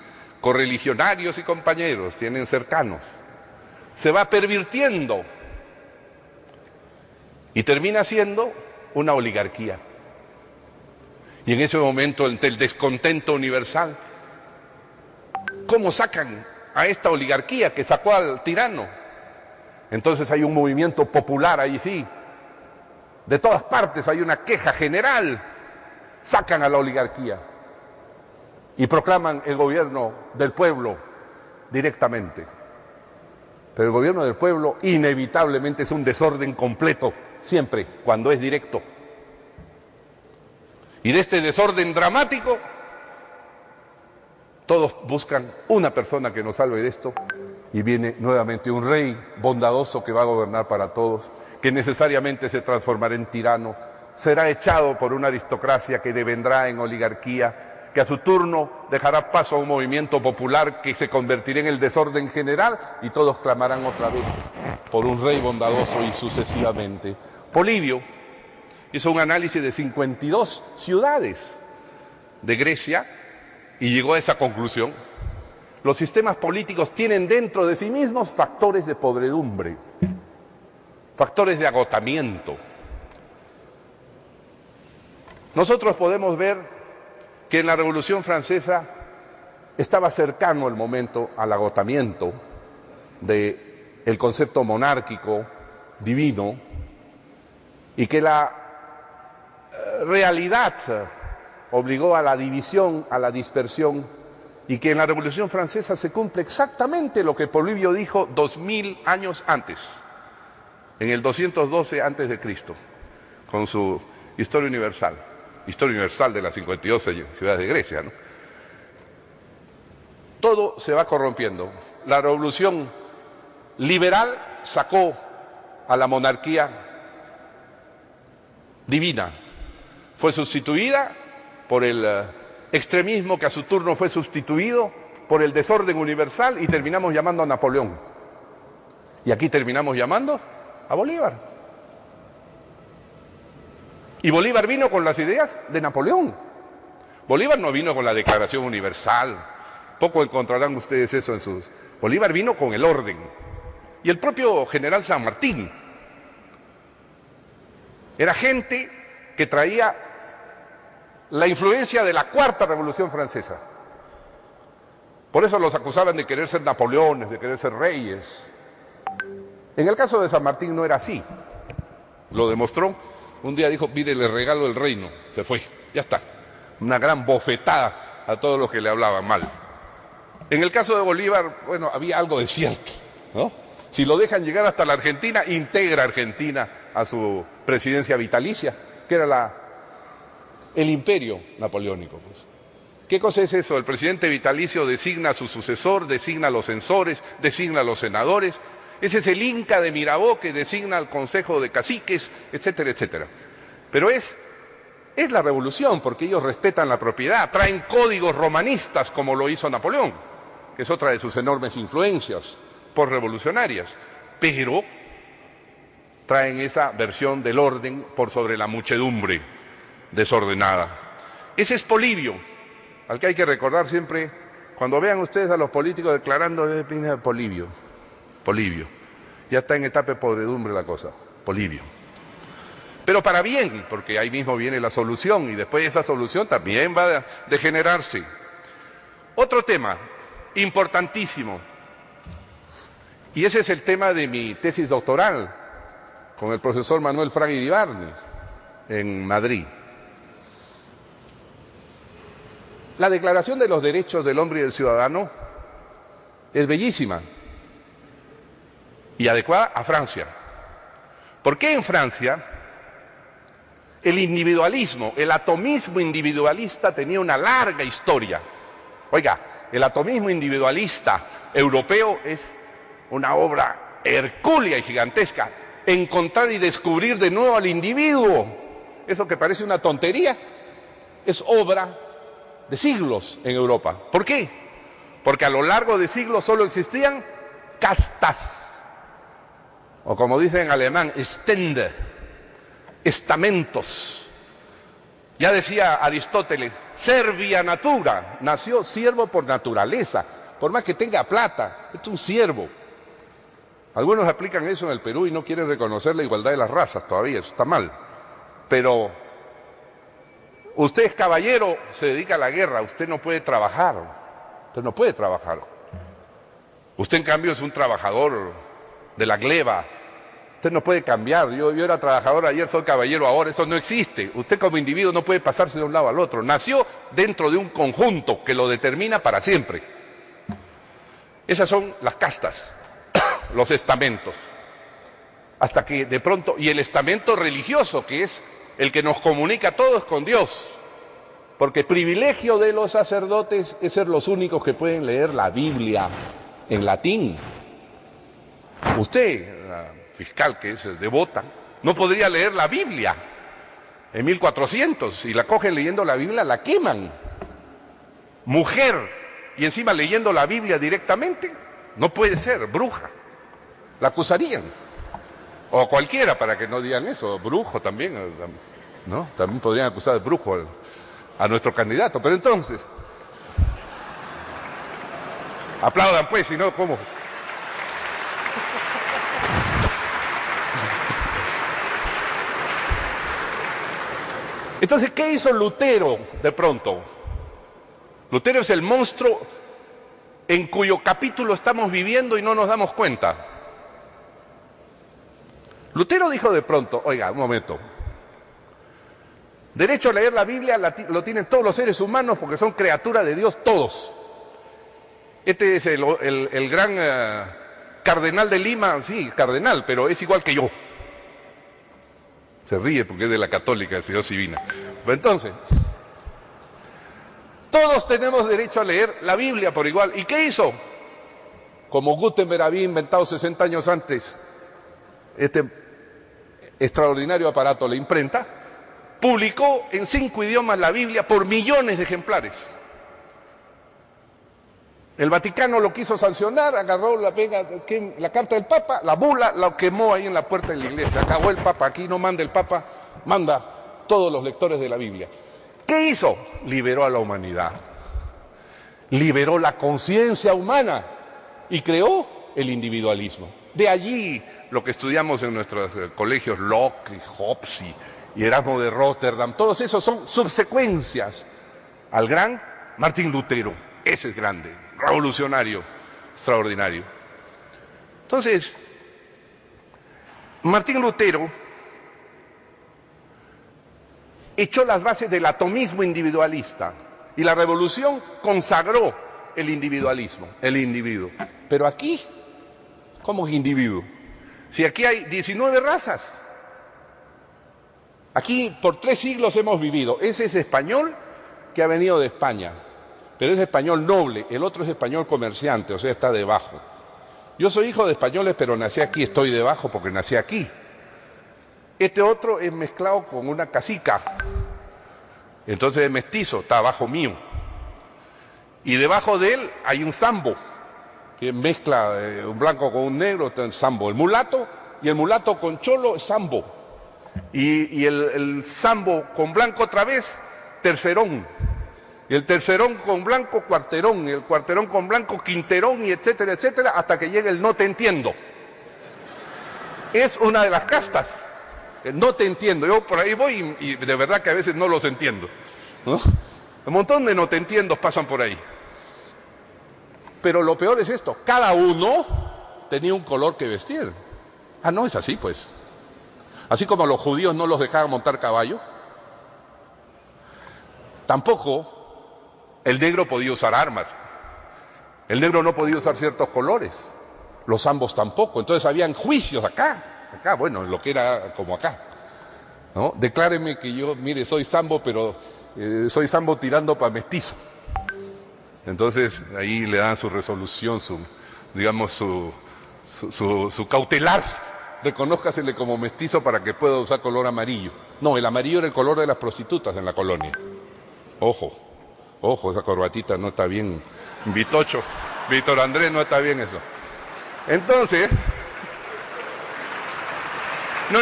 correligionarios y compañeros, tienen cercanos. Se va pervirtiendo y termina siendo una oligarquía. Y en ese momento, ante el descontento universal, ¿cómo sacan a esta oligarquía que sacó al tirano? Entonces hay un movimiento popular ahí sí. De todas partes hay una queja general. Sacan a la oligarquía y proclaman el gobierno del pueblo directamente. Pero el gobierno del pueblo inevitablemente es un desorden completo, siempre, cuando es directo. Y de este desorden dramático, todos buscan una persona que nos salve de esto, y viene nuevamente un rey bondadoso que va a gobernar para todos, que necesariamente se transformará en tirano, será echado por una aristocracia que devendrá en oligarquía, que a su turno dejará paso a un movimiento popular que se convertirá en el desorden general y todos clamarán otra vez por un rey bondadoso y sucesivamente. Polibio hizo un análisis de 52 ciudades de Grecia y llegó a esa conclusión. Los sistemas políticos tienen dentro de sí mismos factores de podredumbre, factores de agotamiento. Nosotros podemos ver que en la Revolución Francesa estaba cercano el momento al agotamiento del concepto monárquico divino y que la realidad obligó a la división, a la dispersión, y que en la Revolución Francesa se cumple exactamente lo que Polibio dijo 2000 años antes, en el 212 antes de Cristo, con su Historia Universal de las 52 ciudades de Grecia, ¿no? Todo se va corrompiendo. La revolución liberal sacó a la monarquía divina, fue sustituida por el extremismo que a su turno fue sustituido por el desorden universal y terminamos llamando a Napoleón. Y aquí terminamos llamando a Bolívar. Y Bolívar vino con las ideas de Napoleón. Bolívar no vino con la Declaración Universal. Poco encontrarán ustedes eso en sus... Bolívar vino con el orden. Y el propio general San Martín era gente que traía la influencia de la Cuarta Revolución Francesa. Por eso los acusaban de querer ser Napoleones, de querer ser reyes. En el caso de San Martín no era así. Lo demostró. Un día dijo, mire, le regalo el reino. Se fue, ya está. Una gran bofetada a todos los que le hablaban mal. En el caso de Bolívar, bueno, había algo de cierto, ¿no? Si lo dejan llegar hasta la Argentina, integra a Argentina a su presidencia vitalicia, que era el imperio napoleónico. Pues. ¿Qué cosa es eso? El presidente vitalicio designa a su sucesor, designa a los censores, designa a los senadores. Ese es el Inca de Mirabeau que designa al consejo de caciques, etcétera, etcétera. Pero es la revolución, porque ellos respetan la propiedad, traen códigos romanistas como lo hizo Napoleón, que es otra de sus enormes influencias posrevolucionarias, pero traen esa versión del orden por sobre la muchedumbre desordenada. Ese es Polibio, al que hay que recordar siempre, cuando vean ustedes a los políticos declarando Polibio. Ya está en etapa de podredumbre la cosa, Polibio. Pero para bien, porque ahí mismo viene la solución y después esa solución también va a degenerarse. Otro tema importantísimo, y ese es el tema de mi tesis doctoral con el profesor Manuel Fraga Iribarne en Madrid. La Declaración de los Derechos del Hombre y del Ciudadano es bellísima y adecuada a Francia. ¿Por qué en Francia el individualismo, el atomismo individualista tenía una larga historia? Oiga, el atomismo individualista europeo es una obra hercúlea y gigantesca. Encontrar y descubrir de nuevo al individuo, eso que parece una tontería, es obra de siglos en Europa. ¿Por qué? Porque a lo largo de siglos solo existían castas, o como dicen en alemán, Stände, estamentos. Ya decía Aristóteles, servia natura, nació siervo por naturaleza, por más que tenga plata, es un siervo. Algunos aplican eso en el Perú y no quieren reconocer la igualdad de las razas todavía, eso está mal. Pero usted es caballero, se dedica a la guerra, usted no puede trabajar, usted no puede trabajar. Usted en cambio es un trabajador de la gleba, usted no puede cambiar. Yo era trabajador ayer, soy caballero ahora, eso no existe. Usted como individuo no puede pasarse de un lado al otro. Nació dentro de un conjunto que lo determina para siempre. Esas son las castas, los estamentos. Hasta que de pronto, y el estamento religioso, que es el que nos comunica a todos con Dios. Porque el privilegio de los sacerdotes es ser los únicos que pueden leer la Biblia en latín. Usted, la fiscal que es devota, no podría leer la Biblia en 1400. Si la cogen leyendo la Biblia, la queman. Mujer, y encima leyendo la Biblia directamente, no puede ser, bruja. La acusarían. O cualquiera, para que no digan eso, brujo también, ¿no? También podrían acusar de brujo a nuestro candidato. Pero entonces, aplaudan pues, si no, ¿cómo? Entonces, ¿qué hizo Lutero de pronto? Lutero es el monstruo en cuyo capítulo estamos viviendo y no nos damos cuenta. Lutero dijo de pronto, oiga, un momento, derecho a leer la Biblia lo tienen todos los seres humanos porque son criaturas de Dios todos. Este es el gran cardenal de Lima, sí, cardenal, pero es igual que yo. Se ríe porque es de la católica, el señor Sivina. Pero entonces, todos tenemos derecho a leer la Biblia por igual. ¿Y qué hizo? Como Gutenberg había inventado 60 años antes este extraordinario aparato, la imprenta, publicó en 5 idiomas la Biblia por millones de ejemplares. El Vaticano lo quiso sancionar, agarró la carta del Papa, la bula, la quemó ahí en la puerta de la iglesia. Acabó el Papa, aquí no manda el Papa, manda todos los lectores de la Biblia. ¿Qué hizo? Liberó a la humanidad, liberó la conciencia humana y creó el individualismo. De allí lo que estudiamos en nuestros colegios, Locke, Hobbes y Erasmo de Rotterdam, todos esos son subsecuencias al gran Martín Lutero. Ese es grande, revolucionario, extraordinario. Entonces, Martín Lutero echó las bases del atomismo individualista y la revolución consagró el individualismo, el individuo. Pero aquí, ¿cómo es individuo? Si aquí hay 19 razas, aquí por 3 siglos hemos vivido. Ese es español que ha venido de España, pero es español noble, el otro es español comerciante, o sea, está debajo. Yo soy hijo de españoles, pero nací aquí, estoy debajo porque nací aquí. Este otro es mezclado con una cacica, entonces es mestizo, está abajo mío. Y debajo de él hay un sambo, que mezcla un blanco con un negro, está el sambo. El mulato, y el mulato con cholo es sambo. Y el sambo con blanco otra vez, tercerón. Y el tercerón con blanco, cuarterón. Y el cuarterón con blanco, quinterón, y etcétera, etcétera, hasta que llegue el no te entiendo. Es una de las castas. No te entiendo, yo por ahí voy y de verdad que a veces no los entiendo, ¿no? Un montón de no te entiendos pasan por ahí. Pero lo peor es esto, cada uno tenía un color que vestir. Ah, no es así pues. Así como los judíos no los dejaban montar caballo, tampoco el negro podía usar armas. El negro no podía usar ciertos colores, los ambos tampoco. Entonces habían juicios acá, bueno, lo que era como acá, ¿no? Decláreme que yo, mire, soy sambo, pero soy sambo tirando para mestizo. Entonces ahí le dan su resolución, su cautelar. Reconózcasele como mestizo para que pueda usar color amarillo. No, el amarillo era el color de las prostitutas en la colonia. Ojo, esa corbatita no está bien. Vitocho, Víctor Andrés, no está bien eso. Entonces, no,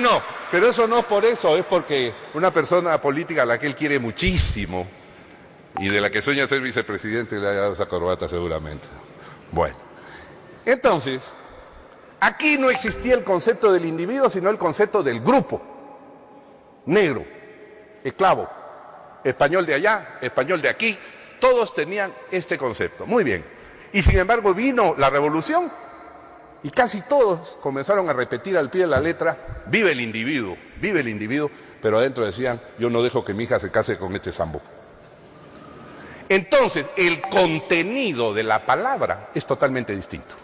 Pero eso no es por eso, es porque una persona política a la que él quiere muchísimo y de la que sueña ser vicepresidente le ha dado esa corbata seguramente. Bueno, entonces, aquí no existía el concepto del individuo, sino el concepto del grupo. Negro, esclavo, español de allá, español de aquí, todos tenían este concepto. Muy bien. Y sin embargo vino la revolución y casi todos comenzaron a repetir al pie de la letra, vive el individuo, pero adentro decían, yo no dejo que mi hija se case con este sambo. Entonces, el contenido de la palabra es totalmente distinto.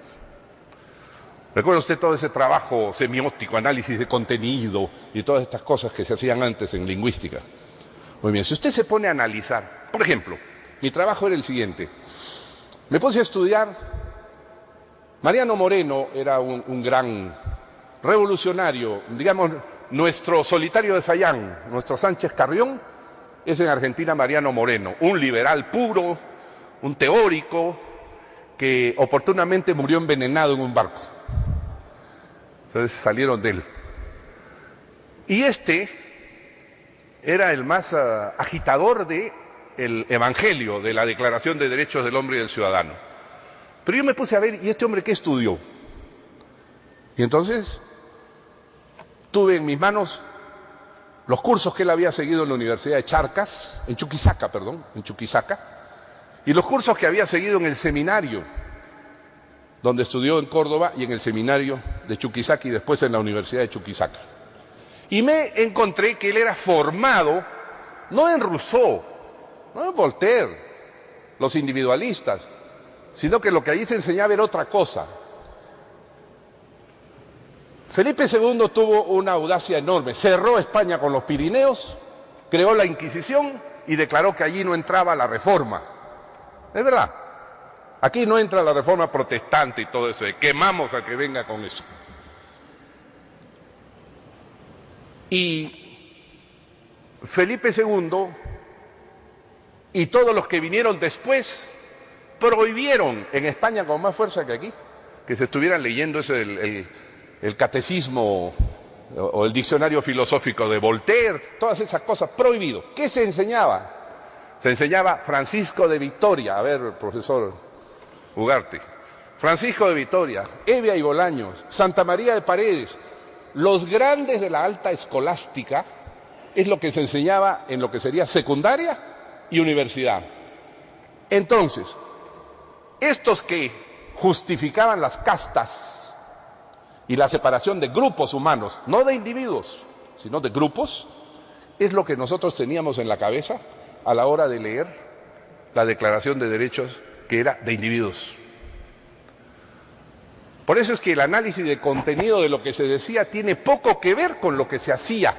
¿Recuerda usted todo ese trabajo semiótico, análisis de contenido y todas estas cosas que se hacían antes en lingüística? Muy bien, si usted se pone a analizar, por ejemplo, mi trabajo era el siguiente. Me puse a estudiar. Mariano Moreno era un gran revolucionario, digamos, nuestro Solitario de Sayán, nuestro Sánchez Carrión, es en Argentina Mariano Moreno, un liberal puro, un teórico que oportunamente murió envenenado en un barco. Entonces salieron de él. Y este era el más agitador del Evangelio, de la Declaración de Derechos del Hombre y del Ciudadano. Pero yo me puse a ver, ¿y este hombre qué estudió? Y entonces tuve en mis manos los cursos que él había seguido en la Universidad de Charcas, en Chuquisaca, y los cursos que había seguido en el seminario, donde estudió en Córdoba, y en el seminario de Chuquisaca y después en la Universidad de Chuquisaca. Y me encontré que él era formado, no en Rousseau, no en Voltaire, los individualistas, sino que lo que allí se enseñaba era otra cosa. Felipe II tuvo una audacia enorme, cerró España con los Pirineos, creó la Inquisición y declaró que allí no entraba la reforma. Es verdad, aquí no entra la reforma protestante y todo eso, quemamos a que venga con eso. Y Felipe II y todos los que vinieron después prohibieron en España con más fuerza que aquí que se estuvieran leyendo el catecismo o el diccionario filosófico de Voltaire, todas esas cosas, prohibido. ¿Qué se enseñaba? Se enseñaba Francisco de Vitoria, a ver, profesor Ugarte, Francisco de Vitoria, Hevia y Bolaños, Santa María de Paredes, los grandes de la alta escolástica, es lo que se enseñaba en lo que sería secundaria y universidad. Entonces, estos que justificaban las castas y la separación de grupos humanos, no de individuos, sino de grupos, es lo que nosotros teníamos en la cabeza a la hora de leer la Declaración de Derechos, que era de individuos. Por eso es que el análisis de contenido de lo que se decía tiene poco que ver con lo que se hacía,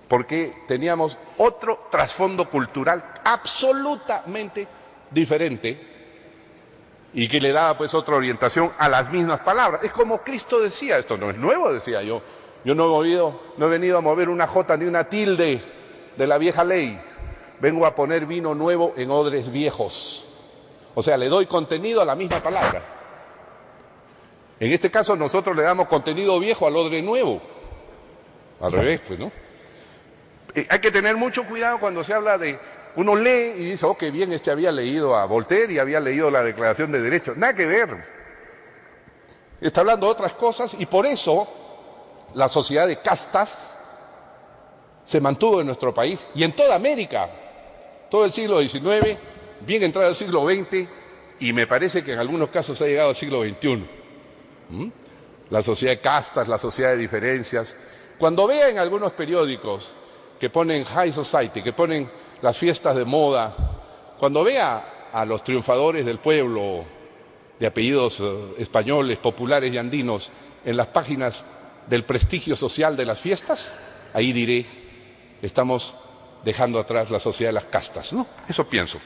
porque teníamos otro trasfondo cultural absolutamente diferente y que le daba pues otra orientación a las mismas palabras. Es como Cristo decía, esto no es nuevo, decía yo no he venido a mover una jota ni una tilde de la vieja ley, vengo a poner vino nuevo en odres viejos. O sea, le doy contenido a la misma palabra. En este caso nosotros le damos contenido viejo al odre nuevo, al revés, pues, ¿no? Hay que tener mucho cuidado cuando se habla de... Uno lee y dice, oh, qué bien, había leído a Voltaire y había leído la Declaración de Derechos. Nada que ver. Está hablando de otras cosas y por eso la sociedad de castas se mantuvo en nuestro país y en toda América, todo el siglo XIX, bien entrado el siglo XX y me parece que en algunos casos ha llegado al siglo XXI. La sociedad de castas, la sociedad de diferencias. Cuando vea en algunos periódicos que ponen High Society, que ponen las fiestas de moda, cuando vea a los triunfadores del pueblo de apellidos españoles, populares y andinos en las páginas del prestigio social de las fiestas, ahí diré, estamos dejando atrás la sociedad de las castas, ¿no? Eso pienso,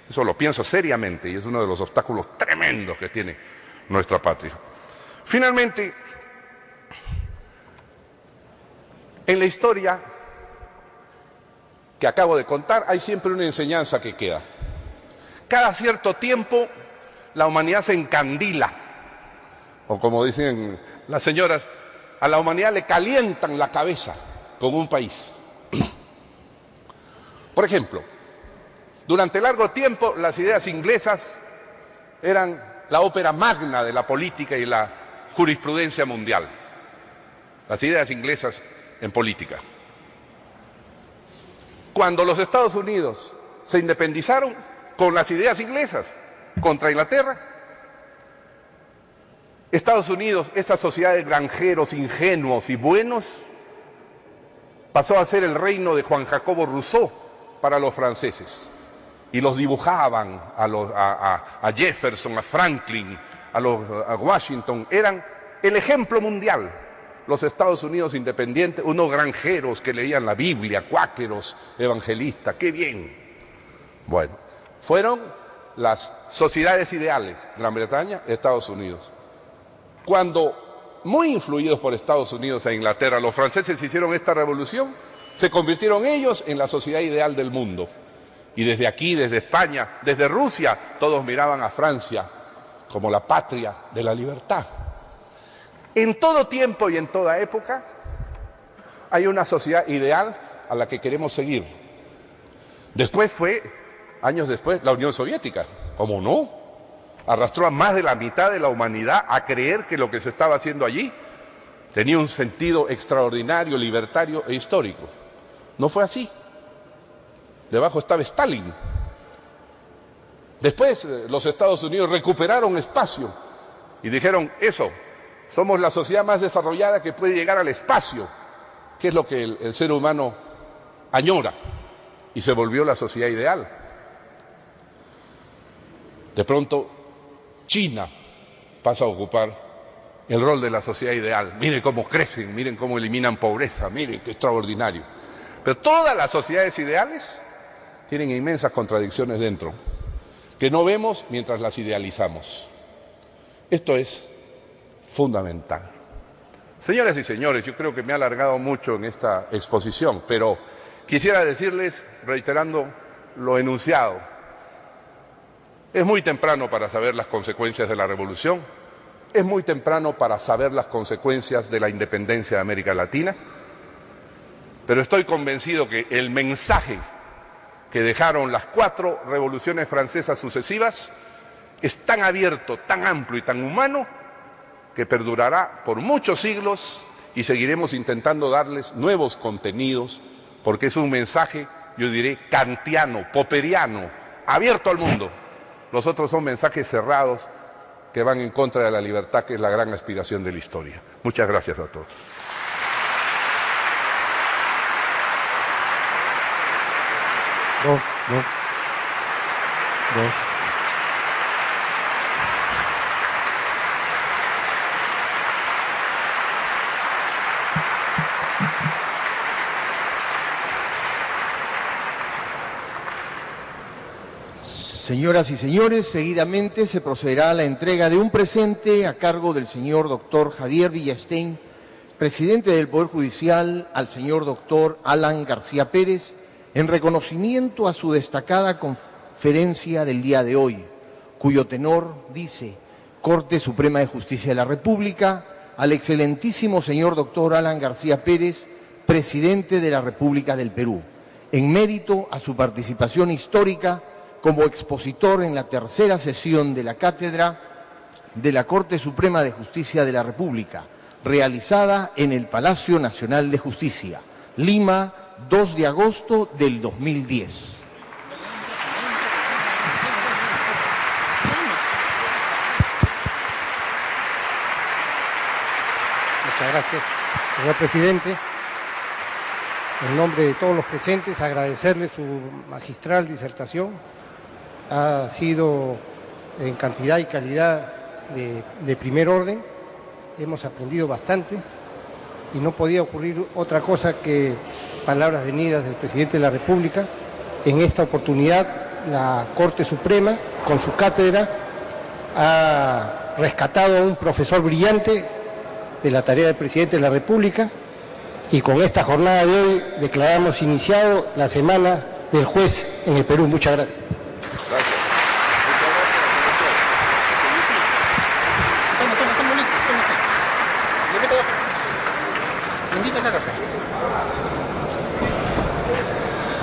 eso lo pienso seriamente y es uno de los obstáculos tremendos que tiene nuestra patria. Finalmente, en la historia que acabo de contar, hay siempre una enseñanza que queda. Cada cierto tiempo, la humanidad se encandila, o como dicen las señoras, A la humanidad le calientan la cabeza con un país. Por ejemplo, durante largo tiempo las ideas inglesas eran la ópera magna de la política y la jurisprudencia mundial. Las ideas inglesas en política. Cuando los Estados Unidos se independizaron con las ideas inglesas contra Inglaterra, Estados Unidos, esa sociedad de granjeros ingenuos y buenos, pasó a ser el reino de Juan Jacobo Rousseau para los franceses. Y los dibujaban a Jefferson, a Franklin, a Washington. Eran el ejemplo mundial. Los Estados Unidos independientes, unos granjeros que leían la Biblia, cuáqueros, evangelistas, ¡qué bien! Bueno, fueron las sociedades ideales, Gran Bretaña, Estados Unidos. Cuando, muy influidos por Estados Unidos e Inglaterra, los franceses hicieron esta revolución, se convirtieron ellos en la sociedad ideal del mundo. Y desde aquí, desde España, desde Rusia, todos miraban a Francia como la patria de la libertad. En todo tiempo y en toda época hay una sociedad ideal a la que queremos seguir. Después fue, años después, la Unión Soviética. ¿Cómo no? Arrastró a más de la mitad de la humanidad a creer que lo que se estaba haciendo allí tenía un sentido extraordinario, libertario e histórico. No fue así. Debajo estaba Stalin. Después los Estados Unidos recuperaron espacio y dijeron, eso, somos la sociedad más desarrollada que puede llegar al espacio, que es lo que el ser humano añora, y se volvió la sociedad ideal. De pronto, China pasa a ocupar el rol de la sociedad ideal. Miren cómo crecen, miren cómo eliminan pobreza, miren qué extraordinario. Pero todas las sociedades ideales tienen inmensas contradicciones dentro, que no vemos mientras las idealizamos. Esto es fundamental. Señoras y señores, yo creo que me he alargado mucho en esta exposición, pero quisiera decirles, reiterando lo enunciado, es muy temprano para saber las consecuencias de la revolución, es muy temprano para saber las consecuencias de la independencia de América Latina, pero estoy convencido que el mensaje que dejaron las 4 revoluciones francesas sucesivas es tan abierto, tan amplio y tan humano que perdurará por muchos siglos y seguiremos intentando darles nuevos contenidos porque es un mensaje, yo diré, kantiano, popperiano, abierto al mundo. Los otros son mensajes cerrados que van en contra de la libertad, que es la gran aspiración de la historia. Muchas gracias a todos. Dos. Señoras y señores, seguidamente se procederá a la entrega de un presente a cargo del señor doctor Javier Villastein, presidente del Poder Judicial, al señor doctor Alan García Pérez, en reconocimiento a su destacada conferencia del día de hoy, cuyo tenor dice: Corte Suprema de Justicia de la República, al excelentísimo señor doctor Alan García Pérez, presidente de la República del Perú, en mérito a su participación histórica como expositor en la 3ª sesión de la Cátedra de la Corte Suprema de Justicia de la República, realizada en el Palacio Nacional de Justicia, Lima, 2 de agosto del 2010. Muchas gracias, señor presidente. En nombre de todos los presentes, agradecerle su magistral disertación. Ha sido en cantidad y calidad de primer orden. Hemos aprendido bastante y no podía ocurrir otra cosa que palabras venidas del presidente de la República. En esta oportunidad, la Corte Suprema, con su cátedra, ha rescatado a un profesor brillante de la tarea del presidente de la República, y con esta jornada de hoy declaramos iniciado la Semana del Juez en el Perú. Muchas gracias.